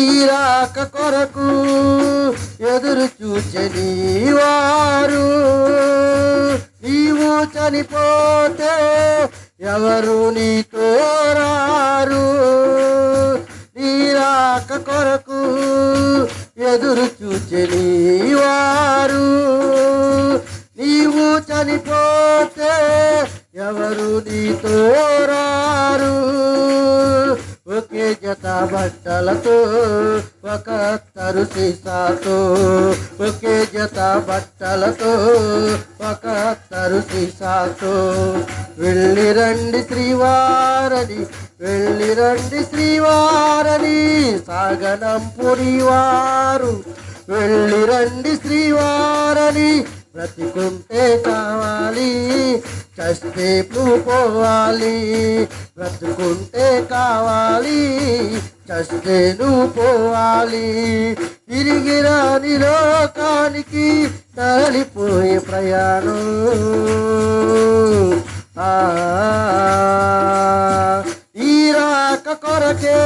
ఈ రాక కొరకు ఎదురు చూచని వారు, నీవు చనిపోతే ఎవరు నీతో రారు. నీ రాక కొరకు ఎదురు చూచని వారు, నీవు చనిపోతే ఎవరు నీతో రారు. ఒకే జత బట్టలతో ఒక అత్తరు సీసాతో, ఒకే జత బట్టలతో ఒక అత్తరు సీసాతో వెళ్ళి రండి శ్రీవారని, వెళ్ళి రండి శ్రీవారని సాగనంపుని వారు. వెళ్ళి రండి శ్రీవారని బ్రతికుంటే కావాలి, చస్తే నువ్వు పోవాలి. బ్రతుకుంటే కావాలి, చస్తే నువ్వు పోవాలి. తిరిగి రాని లోకానికి తరలిపోయే ప్రయాణం. ఈ రాక కొరకే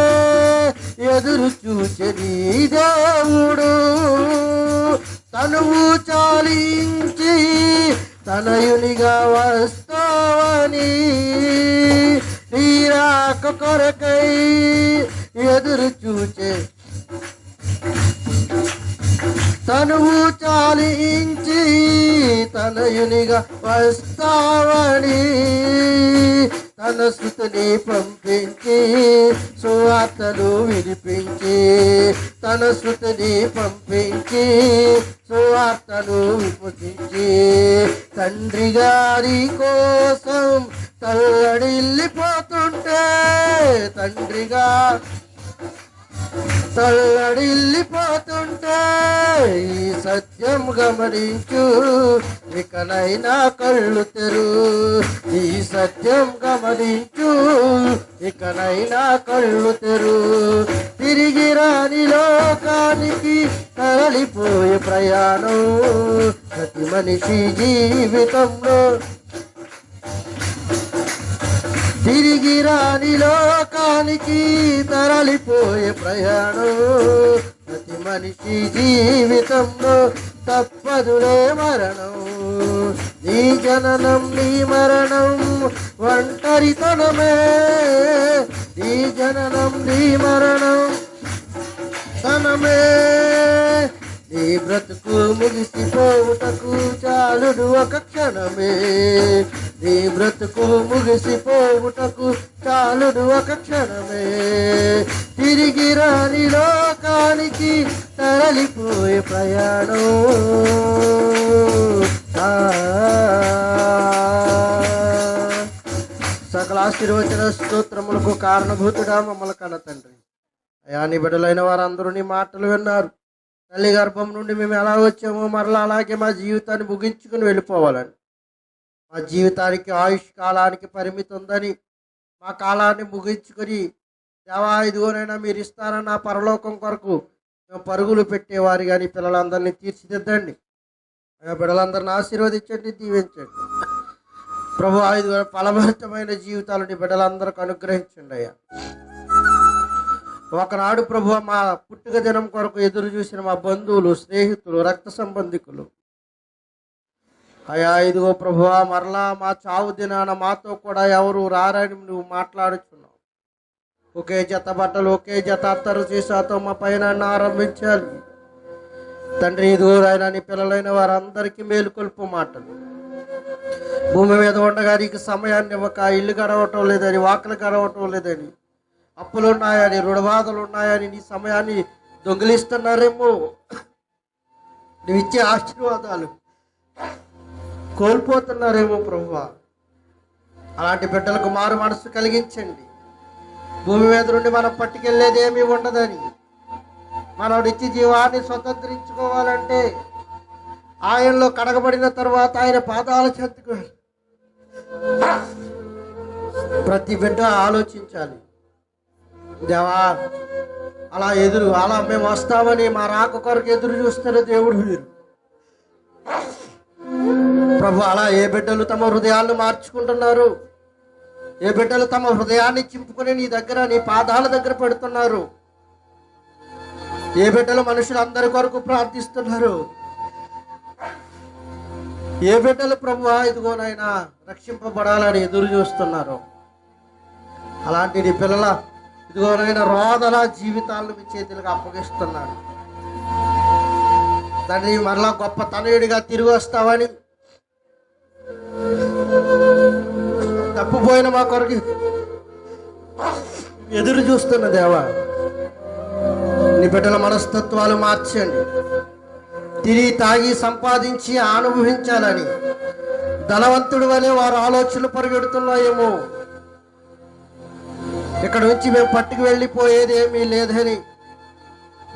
ఎదురు చూచని దేవుడు తనువు చాలించి తనయునిగా వస్తావని. నీ రాక కొరకై ఎదురు చూచే తనువు చాలించి తనయునిగా వస్తావని. తన స్తుతిని పంపించి సువార్తను వినిపించి, తన స్తుతిని పంపించి సువార్తను వినిపించి తండ్రి గారి కోసం తల్లడిల్లిపోతుంటే, తండ్రిగా తల్లడిల్లిపోతుంటే ఈ సత్యం గమనించు, ఇకనైనా కళ్ళు తెరు. ఈ సత్యం గమనించు, ఇకనైనా కళ్ళు తెరు. తిరిగి రాని లోకానికి తరలిపోయే ప్రయాణం. ప్రతి మనిషి జీవితంలో తిరిగి రాని లోకానికి తరలిపోయే ప్రయాణం. ప్రతి మనిషి జీవితంలో తప్పదులే మరణం. నీ జననం నీ మరణం ఒంటరితనమే. నీ జననం నీ మరణం తనమే. నీ బ్రతుకు ముగిసిపోవుటకు చాలుడు ఒక క్షణమే. నీ బ్రతుకు ముగిసిపోవుటకు చాలుడు ఒక క్షణమే. తిరిగి రాని లోకానికి తరలిపోయే ప్రయాణం. సకల ఆశీర్వచన స్తోత్రములకు కారణభూతుడా మమ్మల్ని కన్న తండ్రి, అయా నీ బిడ్డలైన వారందరూ నీ మాటలు విన్నారు. తల్లి గర్భం నుండి మేము ఎలా వచ్చామో మరలా అలాగే మా జీవితాన్ని ముగించుకుని వెళ్ళిపోవాలని, మా జీవితానికి ఆయుష్ కాలానికి పరిమితి ఉందని మా కాలాన్ని ముగించుకొని దేవా ఇదిగోనైనా మీరు ఇస్తారన్న ఆ పరలోకం కొరకు మేము పరుగులు పెట్టేవారు. కానీ పిల్లలందరినీ తీర్చిదిద్దండి. బిడ్డలందరిని ఆశీర్వదించండి, దీవించండి ప్రభు. ఇదిగో ఫలభరితమైన జీవితాలని బిడ్డలందరికీ అనుగ్రహించండి అయ్యా. ఒకనాడు ప్రభు మా పుట్టుక దినం కొరకు ఎదురు చూసిన మా బంధువులు, స్నేహితులు, రక్త సంబంధికులు అయా ఇదిగో ప్రభు మరలా మా చావు దినాన మాతో కూడా ఎవరు రారని నువ్వు మాట్లాడుచున్నావు. ఒకే జత బట్టలు, ఒకే జత అత్తరు సీసాతో మా పైన ఆరంభించాలి తండ్రి. ఇదిగో ఆయన నీ పిల్లలైన వారందరికీ మేలుకొల్పు మాటలు, భూమి మీద ఉండగా నీకు సమయాన్ని ఇవ్వక, ఇల్లు గడవటం లేదని, వాకలు గడవటం లేదని, అప్పులు ఉన్నాయని, రుణబాధలు ఉన్నాయని నీ సమయాన్ని దొంగిలిస్తున్నారేమో. నువ్వు ఇచ్చే ఆశీర్వాదాలు కోల్పోతున్నారేమో ప్రభువా. అలాంటి బిడ్డలకు మారు మనసు కలిగించండి. భూమి మీద నుండి మనం పట్టుకెళ్ళేది ఏమీ ఉండదని, మనం నిత్య జీవాన్ని స్వతంత్రించుకోవాలంటే ఆయనలో కడగబడిన తర్వాత ఆయన పాదాల చెంతకు వెళ్ళి ప్రతి బిడ్డ ఆలోచించాలి. దేవా, అలా మేము వస్తామని మా రాక కొరకు ఎదురు చూస్తున్న దేవుడు మీరు ప్రభు. అలా ఏ బిడ్డలు తమ హృదయాలను మార్చుకుంటున్నారు? ఏ బిడ్డలు తమ హృదయాన్ని చింపుకొని నీ దగ్గర, నీ పాదాల దగ్గర పెడుతున్నారు? ఏ బిడ్డలు మనుషులందరి కొరకు ప్రార్థిస్తున్నారు? ఏ బిడ్డలు ప్రభువా ఇదిగోనైనా రక్షింపబడాలని ఎదురు చూస్తున్నారు? అలాంటి నీ పిల్లల ఇదిగోనైనా రోదన జీవితాలను మీ చేతులకు అప్పగిస్తున్నాడు. తండ్రి, మరలా గొప్ప తనయుడిగా తిరిగి వస్తావని, తప్పిపోయిన మా కొరకు ఎదురు చూస్తున్న దేవా, నీ బిడ్డల మనస్తత్వాలు మార్చండి. తిరిగి తాగి సంపాదించి అనుభవించాలని ధనవంతుడు వలె వారు ఆలోచనలు పరిగెడుతున్నాయేమో. ఇక్కడ నుంచి మేము పట్టుకు వెళ్ళిపోయేది ఏమీ లేదని,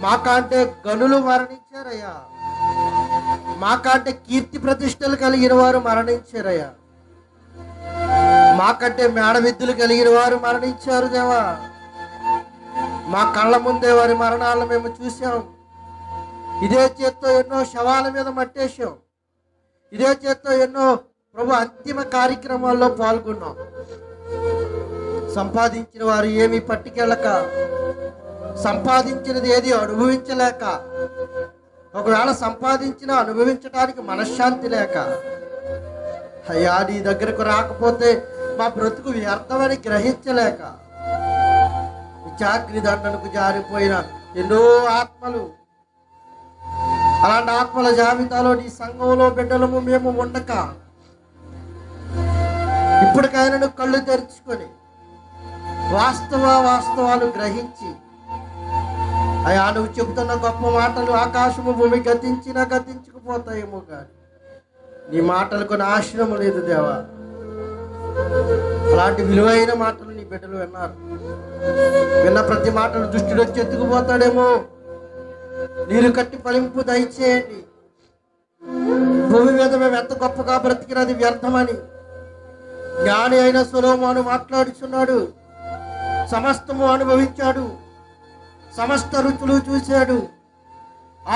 మాకంటే గనులు మరణించారయ్యా, మాకంటే కీర్తి ప్రతిష్టలు కలిగిన వారు మరణించారయ్యా, మాకంటే మేడవిద్దులు కలిగిన వారు మరణించారు దేవా. మా కళ్ళ ముందే వారి మరణాలను మేము చూసాం. ఇదే చేత్తో ఎన్నో శవాల మీద మట్టేశాం. ఇదే చేత్తో ఎన్నో ప్రభు అంతిమ కార్యక్రమాల్లో పాల్గొన్నాం. సంపాదించిన వారు ఏమీ పట్టుకెళ్ళక, సంపాదించినది ఏది అనుభవించలేక, ఒకవేళ సంపాదించినా అనుభవించడానికి మనశ్శాంతి లేక, అయ్యా నీ దగ్గరకు రాకపోతే మా బ్రతుకు వ్యర్థమని గ్రహించలేక చాక్రి దండనకు జారిపోయిన ఎన్నో ఆత్మలు, అలాంటి ఆత్మల జాబితాలో నీ సంఘంలో బిడ్డలము మేము ఉండక, ఇప్పటికైనా కళ్ళు తెరుచుకొని వాస్తవాలు గ్రహించి, అయ్యా నువ్వు చెబుతున్న గొప్ప మాటలు ఆకాశము భూమి గతించుకుపోతాయేమో కానీ నీ మాటలకు నాశనము లేదు దేవా. అలాంటి విలువైన మాటలు నీ బిడ్డలు విన్నారు. విన్న ప్రతి మాటలు దృష్టిలో చెత్తుకుపోతాడేమో. నీరు కట్టి ఫలింపు దయచేయండి. భూమి మీద మేము ఎంత గొప్పగా బ్రతికినది వ్యర్థమని జ్ఞాని అయిన సొలొమోను మాట్లాడుచున్నాడు. సమస్తము అనుభవించాడు, సమస్త రుచులు చూశాడు.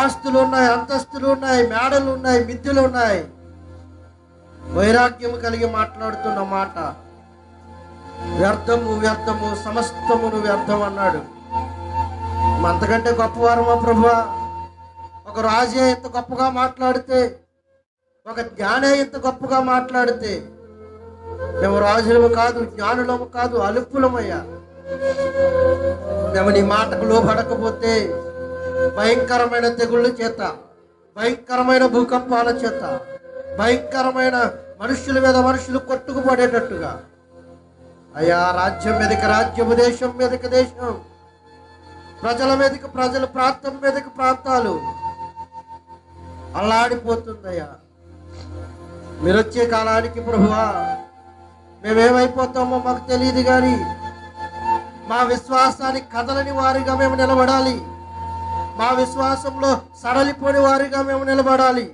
ఆస్తులు ఉన్నాయి, అంతస్తులు ఉన్నాయి, మేడలు ఉన్నాయి, మిద్దెలు ఉన్నాయి. వైరాగ్యము కలిగి మాట్లాడుతున్న మాట వ్యర్థము వ్యర్థము సమస్తమును వ్యర్థం అన్నాడు. అంతకంటే గొప్పవారమా ప్రభువా? ఒక రాజే ఇంత గొప్పగా మాట్లాడితే, ఒక జ్ఞానే ఇంత గొప్పగా మాట్లాడితే, మేము రాజులము కాదు, జ్ఞానులము కాదు, అలుపులమయ్యా. మేము నీ మాటకు లోబడకపోతే భయంకరమైన తెగుళ్ళ చేత, భయంకరమైన భూకంపాల చేత, భయంకరమైన మనుషుల మీద మనుషులు కొట్టుకుపడేటట్టుగా, అయ్యా రాజ్యం మీదకి రాజ్యము, దేశం మీదకి దేశం, ప్రజల మీదకి ప్రజలు, ప్రాంతం మీదకి ప్రాంతాలు అల్లాడిపోతుందయ్యా. మీరు వచ్చే కాలానికి ప్రభువా మేమేమైపోతామో మాకు తెలియదు, కానీ మా విశ్వాసానికి కదలని వారిగా మేము నిలబడాలి. మా విశ్వాసంలో సడలిపోని వారిగా మేము నిలబడాలి.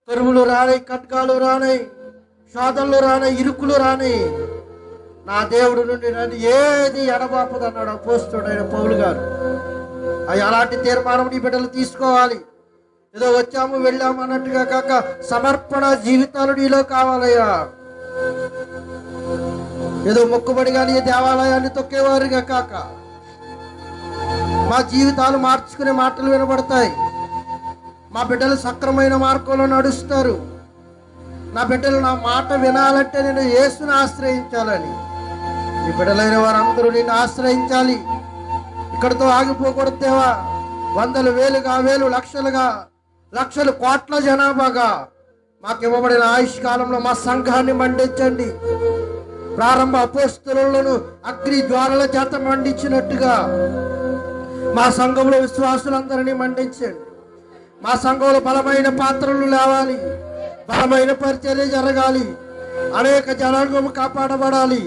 కరువులు రానై, ఖడ్గాలు రానై, శోధనలు రానై, ఇరుకులు రానై, నా దేవుడు నుండి నన్ను ఏది ఎడబాపదన్నాడు అపోస్తలుడైన పౌలు గారు. అవి అలాంటి తీర్మానం నీ బిడ్డలు తీసుకోవాలి. ఏదో వచ్చాము వెళ్ళాము అన్నట్టుగా కాక సమర్పణ జీవితాలు నీలో కావాలయ్యా. ఏదో మొక్కుబడి కానీ దేవాలయాన్ని తొక్కేవారుగా కాక మా జీవితాలు మార్చుకునే మాటలు వినబడతాయి. మా బిడ్డలు సక్రమైన మార్గంలో నడుస్తారు. నా బిడ్డలు నా మాట వినాలంటే నేను యేసుని ఆశ్రయించాలని, ఈ బిడ్డలైన వారందరూ నిన్ను ఆశ్రయించాలి. ఇక్కడితో ఆగిపోకూడదు దేవా. వందలు, వేలుగా, వేలు, లక్షలుగా, లక్షలు, కోట్ల జనాభాగా మాకు ఇవ్వబడిన ఆయుష్ కాలంలో మా సంఘాన్ని మండించండి. ప్రారంభ అపోస్తలులను అగ్ని జ్వాలల చేత మండించినట్టుగా మా సంఘంలో విశ్వాసులందరినీ మండించండి. మా సంఘంలో బలమైన పాత్రలు లేవాలి, బలమైన పరిచర్య జరగాలి, అనేక జనాంగం కాపాడబడాలి,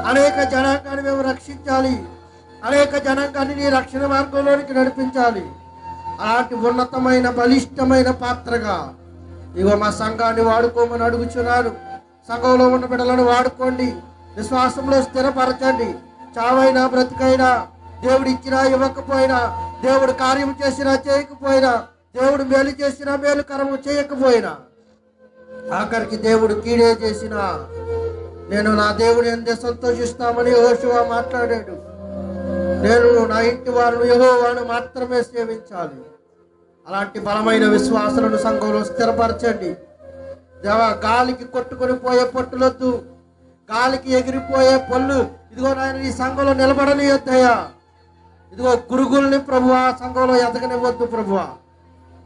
అనేక జనాంగాన్ని మేము రక్షించాలి, అనేక జనాంగాన్ని నీ రక్షణ మార్గంలోనికి నడిపించాలి. అలాంటి ఉన్నతమైన బలిష్టమైన పాత్రగా ఇగో మా సంఘాన్ని వాడుకోమని అడుగుచున్నాను. సంఘంలో ఉన్న బిడ్డలను వాడుకోండి, విశ్వాసంలో స్థిరపరచండి. చావైనా బ్రతికైనా, దేవుడు ఇచ్చినా ఇవ్వకపోయినా, దేవుడు కార్యం చేసినా చేయకపోయినా, దేవుడు మేలు చేసినా మేలు కరము చేయకపోయినా, ఆఖరికి దేవుడు కీడే చేసినా నేను నా దేవుని ఎందే సంతోషిస్తామని యెహోషువ మాట్లాడాడు. నేను నా ఇంటి వారిని యెహోవాను మాత్రమే సేవించాలి. అలాంటి బలమైన విశ్వాసాలను సంఘంలో స్థిరపరచండి. దేవా, గాలికి కొట్టుకొని పోయే పట్టులొద్దు, గాలికి ఎగిరిపోయే పళ్ళు ఇదిగో నాయన ఈ సంఘంలో నిలబడనియొద్దయ్యా. ఇదిగో గురుగుల్ని ప్రభువా సంఘంలో ఎదగనివ్వద్దు ప్రభువా.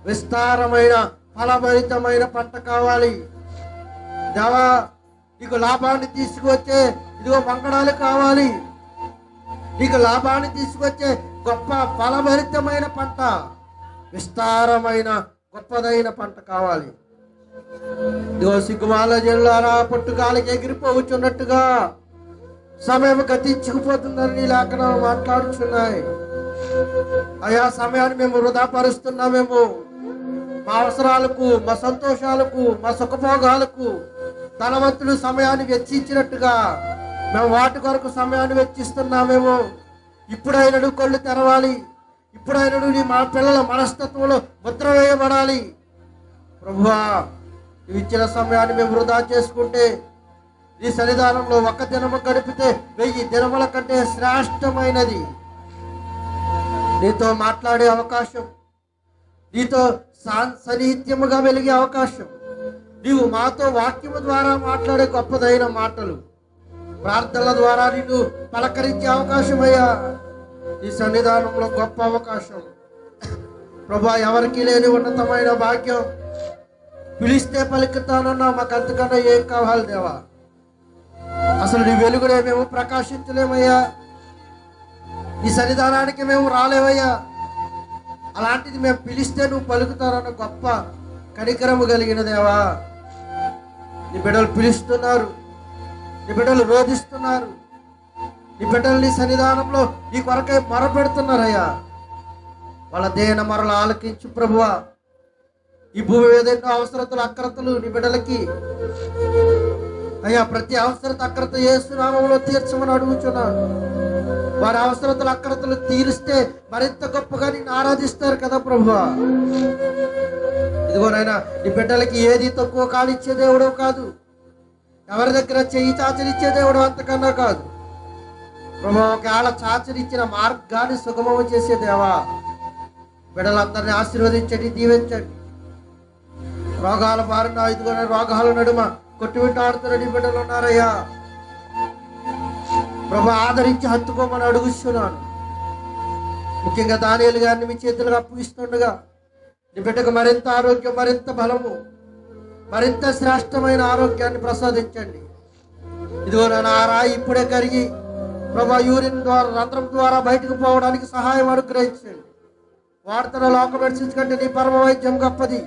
విస్తారమైన ఫలభరితమైన పంట కావాలి దేవా. నీకు లాభాన్ని తీసుకువచ్చే ఇదిగో వంగడాలు కావాలి. నీకు లాభాన్ని తీసుకొచ్చే గొప్ప ఫలభరితమైన పంట, విస్తారమైన గొప్పదైన పంట కావాలి. ఇదిగో సిగ్గుమాల జల్లారా పొట్టుగాలికి ఎగిరిపోవచ్చున్నట్టుగా సమయం గతించుకుపోతుందని నీ లేఖనాలు మాట్లాడుచున్నాయి. అయా సమయాన్ని మేము వృధా పరుస్తున్నామేమో. మా అవసరాలకు, మా సంతోషాలకు, మా సుఖభోగాలకు ధనవంతుడు సమయాన్ని వెచ్చించినట్టుగా మేము వాటి కొరకు సమయాన్ని వెచ్చిస్తున్నామేమో. ఇప్పుడైనడు కళ్ళు తెరవాలి, ఇప్పుడైనడు నీ మా పిల్లల మనస్తత్వంలో ముద్ర వేయబడాలి. ప్రభువా, నువ్వు ఇచ్చిన సమయాన్ని మేము వృధా చేసుకుంటే, నీ సన్నిధానంలో ఒక దినము గడిపితే 1000 దినముల కంటే శ్రేష్టమైనది. నీతో మాట్లాడే అవకాశం, నీతో సన్నిహిత్యముగా వెలిగే అవకాశం, నీవు మాతో వాక్యము ద్వారా మాట్లాడే గొప్పదైన మాటలు, ప్రార్థనల ద్వారా నిన్ను పలకరించే అవకాశం అయ్యా. నీ సన్నిధానంలో గొప్ప అవకాశం ప్రభా. ఎవరికి లేని ఉన్నతమైన భాగ్యం. పిలిస్తే పలుకుతానన్నా మాకు అంతకన్నా ఏం కావాలి దేవా. అసలు నీ వెలుగునే మేము ప్రకాశించలేమయ్యా, నీ సన్నిధానానికి మేము రాలేవయ్యా. అలాంటిది మేము పిలిస్తే నువ్వు పలుకుతారన్న గొప్ప కనికరము కలిగిన దేవా. నీ బిడ్డలు పిలుస్తున్నారు, నీ బిడ్డలు రోధిస్తున్నారు, నీ బిడ్డలు నీ సన్నిధానంలో నీ కొరకై మొరపెడుతున్నారయ్యా. వాళ్ళ దేన మొరలు ఆలకించు ప్రభువా. ఈ భూమి మీద ఎన్నో అవసరతలు అక్రతలు నీ బిడ్డలకి అయ్యా. ప్రతి అవసరత అక్రత యేసు నామములో తీర్చమని అడుగుచున్నాను. వారి అవసరతలు అక్రతలు తీరిస్తే మరింత గొప్పగా నిన్ను ఆరాధిస్తారు కదా ప్రభువా. ఇదిగోనైనా నీ బిడ్డలకి ఏది తక్కువ కానిచ్చే దేవుడు కాదు, ఎవరి దగ్గర చెయ్యి చాచరిచ్చే దేవుడు అంతకన్నా కాదు ప్రభు. ఒకవేళ చాచరిచ్చిన మార్గాన్ని సుగమం చేసే దేవా, బిడ్డలందరినీ ఆశీర్వదించండి, దీవించండి. రోగాల బారిన ఇదిగోనే రోగాల నడుమ కొట్టుమిట్టాడుతున్న నీ బిడ్డలు ఉన్నారయ్యా ప్రభు. ఆదరించి హత్తుకోమని అడుగుతున్నాను. ముఖ్యంగా దానియేలు గారిని మీ చేతులకు అప్పగిస్తుండగా నీ బిడ్డకు మరింత ఆరోగ్యం, మరింత బలము, మరింత శ్రేష్టమైన ఆరోగ్యాన్ని ప్రసాదించండి. ఇదిగో నా రాయి ఇప్పుడే కరిగి ప్రభా యూరిన్ ద్వారా, రంధ్రం ద్వారా బయటకు పోవడానికి సహాయం అనుగ్రహించండి. వార్తల లోక మెడిసిన్స్ కంటే నీ పరమ వైద్యం గొప్పది.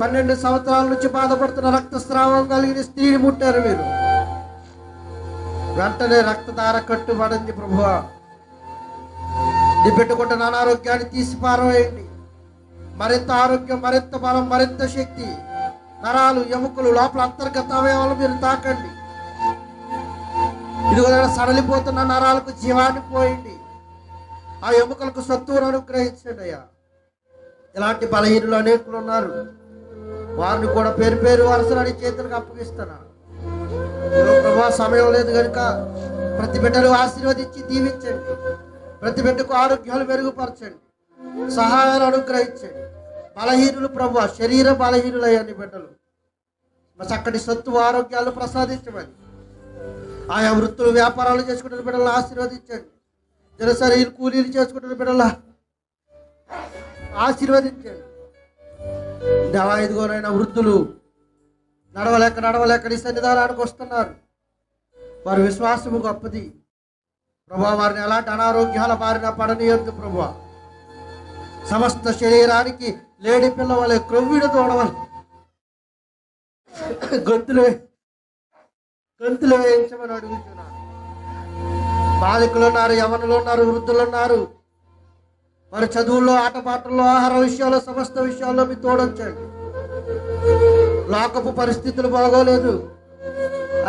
12 సంవత్సరాల నుంచి బాధపడుతున్న రక్తస్రావం కలిగిన స్త్రీని ముట్టారు మీరు. వెంటనే రక్తధార కట్టుబడింది ప్రభువా. నీ పెట్టుకుంటున్న అనారోగ్యాన్ని తీసి పారవేయండి. మరింత ఆరోగ్యం, మరింత బలం, మరింత శక్తి, నరాలు, ఎముకలు, లోపల అంతర్గత అవయవాలు మీరు తాకండి. ఇదిగో సడలిపోతున్న నరాలకు జీవాన్ని పోయండి. ఆ ఎముకలకు సత్తువును అనుగ్రహించండి అయ్యా. ఇలాంటి బలహీనులు అనేకులు ఉన్నారు, వారిని కూడా పేరు పేరు వరుసలని చేతులకు అప్పగిస్తున్నాను ప్రభా. సమయం లేదు కనుక ప్రతి బిడ్డలు ఆశీర్వదించి దీవించండి. ప్రతి బిడ్డకు ఆరోగ్యాలు మెరుగుపరచండి, సహాయాలు అనుగ్రహించండి. బలహీనులు ప్రభు, శరీర బలహీనులయ్యని బిడ్డలు చక్కటి సత్తు ఆరోగ్యాలు ప్రసాదించమని. ఆయా వృత్తులు వ్యాపారాలు చేసుకుంటున్న బిడ్డలను ఆశీర్వదించండి. కూలీలు చేసుకుంటున్న బిడ్డల ఆశీర్వదించండి. దేవా ఇదిగోనైనా వృద్ధులు నడవలేక నీ సన్నిధానానికి వస్తున్నారు. వారి విశ్వాసము గొప్పది ప్రభా. వారిని ఎలాంటి అనారోగ్యాల బారిన పడనీయొద్దు ప్రభా. సమస్త శరీరానికి లేడి పిల్లవలే క్రొవ్విడి తోడవలే గొంతులు వేయించమని అడుగుతున్నాను. బాలికలు ఉన్నారు, యవనులు ఉన్నారు, వృద్ధులు ఉన్నారు. వారి చదువుల్లో, ఆటపాటల్లో, ఆహార విషయాల్లో, సమస్త విషయాల్లో మీ తోడొచ్చండి. లోకపు పరిస్థితులు బాగోలేదు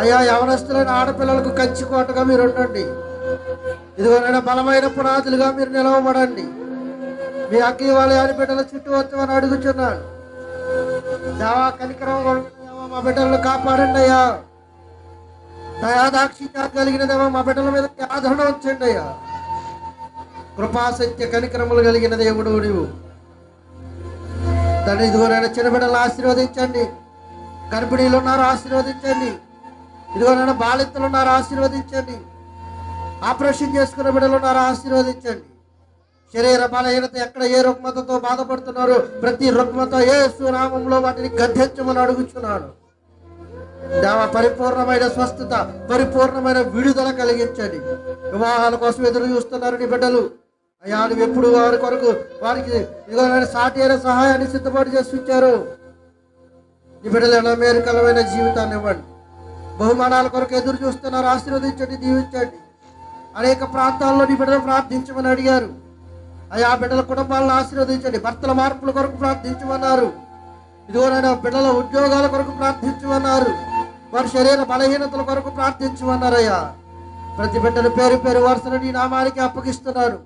అయ్యా. యవనస్తులైన ఆడపిల్లలకు కంచికోటగా మీరు ఉండండి. ఇదిగోనైనా బలమైన పునాదులుగా మీరు నిలవబడండి. మీ అగ్ని వలయాన్ని బిడ్డల చుట్టూ వచ్చమని అడుగుచున్నాను. దేవా కనికరం మా బిడ్డలను కాపాడండి అయ్యా. దయాదాక్షిణ్యాలు కలిగిన దేవా మా బిడ్డల మీద ఆదరణ వచ్చండి అయ్యా. కృపాసత్య కనికరములు కలిగిన దేవుడు నీవు తండ్రి. ఇదిగోనైనా చిన్న బిడ్డలు ఆశీర్వదించండి. గర్భిణీలు ఉన్నారు, ఆశీర్వదించండి. ఇదిగోనైనా బాలింతలు ఉన్నారు, ఆశీర్వదించండి. ఆపరేషన్ చేసుకున్న బిడ్డలు ఉన్నారు, ఆశీర్వదించండి. శరీర బలహీనత ఎక్కడ ఏ రుగ్మతతో బాధపడుతున్నారో ప్రతి రుగ్మత యేసు నామములో వాటిని గద్దించమని అడుగుచున్నాను. దేవా పరిపూర్ణమైన స్వస్థత, పరిపూర్ణమైన విడుదల కలిగించండి. వివాహాల కోసం ఎదురు చూస్తున్నారు నీ బిడ్డలు అయ్యా. నువ్వు ఎప్పుడు వారి కొరకు వారికి ఇదిగో సాటి అయిన సహాయాన్ని సిద్ధపాటు చేసి ఉంచారు. నీ బిడ్డలు ఎలా మేలుకరమైన జీవితాన్ని ఇవ్వండి. బహుమానాల కొరకు ఎదురు చూస్తున్నారు, ఆశీర్వదించండి, దీవించండి. అనేక ప్రాంతాల్లో నీ బిడ్డలు ప్రార్థించమని అడిగారు అయ్యా. బిడ్డల కుటుంబాలను ఆశీర్వదించండి. భర్తల మార్పుల కొరకు ప్రార్థించమన్నారు. ఇదిగోనైనా బిడ్డల ఉద్యోగాల కొరకు ప్రార్థించమన్నారు. వారి శరీర బలహీనతల కొరకు ప్రార్థించమన్నారయ్యా. ప్రతి బిడ్డలు పేరు పేరు వరుసను నీ నామానికి అప్పగిస్తున్నారు.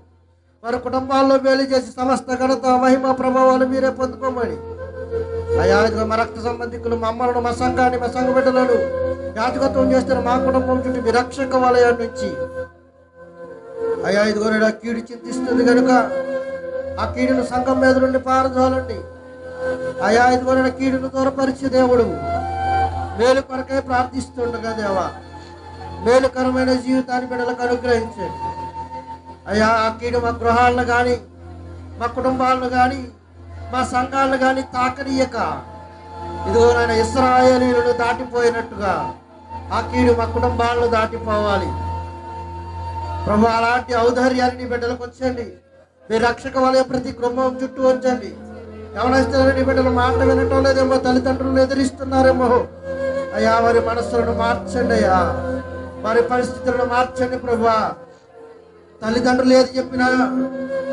వారి కుటుంబాల్లో మేలు చేసి సమస్త ఘనత, మహిమ, ప్రభావాలు మీరే పొందుకోమని అయ్యా. ఇదిగో మా రక్త సంబంధికులు, మా అమ్మలను, మా సంఘాన్ని, మా సంఘ బిడ్డలను యాజకత్వం చేస్తున్న మా కుటుంబం చుట్టూ మీ రక్షక వలయం నుంచి అయ్యా ఇదిగోనైనా కీడు చింతిస్తుంది కనుక ఆ కీడును సంఘం మీద నుండి పారదోలండి అయ్యా. ఇదిగోనైనా కీడును దూరపరిచే దేవుడు మేలు కొరకై ప్రార్థిస్తుండగా దేవా మేలుకరమైన జీవితాన్ని బిడ్డలకు అనుగ్రహించండి అయ్యా. ఆ కీడు మా గృహాలను కానీ, మా కుటుంబాలను కానీ, మా సంఘాలను కానీ తాకనీయక ఇదిగోనైనా ఇశ్రాయేలీయులను దాటిపోయినట్టుగా ఆ కీడు మా కుటుంబాలను దాటిపోవాలి ప్రభు. అలాంటి ఔదార్యాన్ని నీ బిడ్డలకు వచ్చండి. మీ రక్షక వలయ ప్రతి కుటుంబం చుట్టూ ఉంచండి. యవనస్తులైన నీ బిడ్డలు మాట వినటం లేదేమో, తల్లిదండ్రులను ఎదిరిస్తున్నారేమో అయ్యా. వారి మనస్సులను మార్చండి అయ్యా. వారి పరిస్థితులను మార్చండి ప్రభువా. తల్లిదండ్రులు ఏది చెప్పినా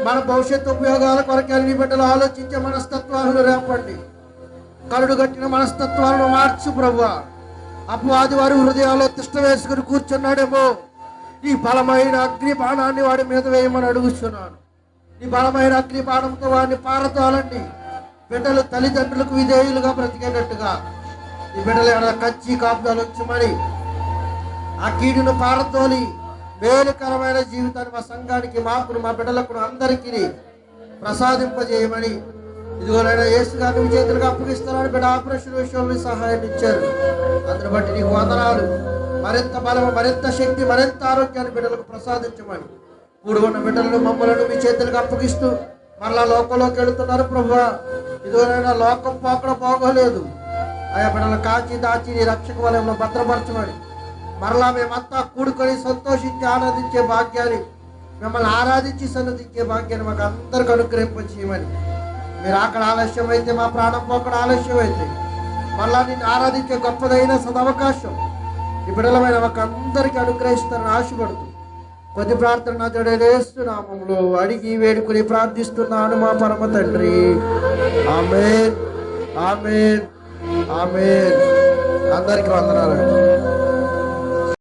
మన భవిష్యత్తు ఉపయోగాల కొరకే నీ బిడ్డలు ఆలోచించే మనస్తత్వాలను రేపండి. కరుడు కట్టిన మనస్తత్వాలను మార్చు ప్రభువా. అపవాది వారి హృదయాల్లో తిష్ట వేసుకుని కూర్చున్నాడేమో, నీ బలమైన అగ్ని బాణాన్ని వాడి మీద వేయమని అడుగుతున్నాను. నీ బలమైన అగ్ని బాణంతో వాడిని పారతోలండి. బిడ్డలు తల్లిదండ్రులకు విధేయులుగా బ్రతికేటట్టుగా ఈ బిడ్డలు ఏమైనా కంచి కాపుదాలు వచ్చమని ఆ కీడును పారతోలి మేలుకరమైన జీవితాన్ని మా సంఘానికి, మాకు, మా బిడ్డలకు, అందరికీ ప్రసాదింపజేయమని ఇదిగోనైనా యేసు గారిని చేతులుగా అప్పగిస్తున్నాడు. బిడ్డ ఆపరేషన్ విషయంలో సహాయం ఇచ్చారు. అందుని బట్టి నీకు వందనాలు. మరింత బలము, మరింత శక్తి, మరింత ఆరోగ్యాన్ని బిడ్డలకు ప్రసాదించమని కూడి ఉన్న బిడ్డలను, మమ్మలను మీ చేతులకు అప్పగిస్తూ మరలా లోకంలోకి వెళుతున్నారు ప్రభువా. ఇదిగోనైనా లోకం పోకడ పోగలేదు ఆయా. బిడ్డలు కాచి దాచి నీ రక్షక వలయంలో భద్రపరచమని మరలా మేమంతా కూడుకొని సంతోషించి ఆనందించే భాగ్యాన్ని, మిమ్మల్ని ఆరాధించి సన్నదించే భాగ్యాన్ని మాకు అందరికి అనుగ్రహింపచేయమని. మీరు అక్కడ ఆలస్యం అయితే మా ప్రాణం పోకడ ఆలస్యం అయితే మళ్ళా నిన్ను ఆరాధించే గొప్పదైన సదవకాశం ఈ బిడ్డలమైన మాకు అందరికీ అనుగ్రహిస్తారని ఆశపడుతూ కొద్ది ప్రార్థన నా జడేస్తు నామంలో అడిగి వేడుకుని ప్రార్థిస్తున్నాను మా పరమ తండ్రి. ఆమేన్, ఆమేన్, ఆమేన్. అందరికీ వందనాలు.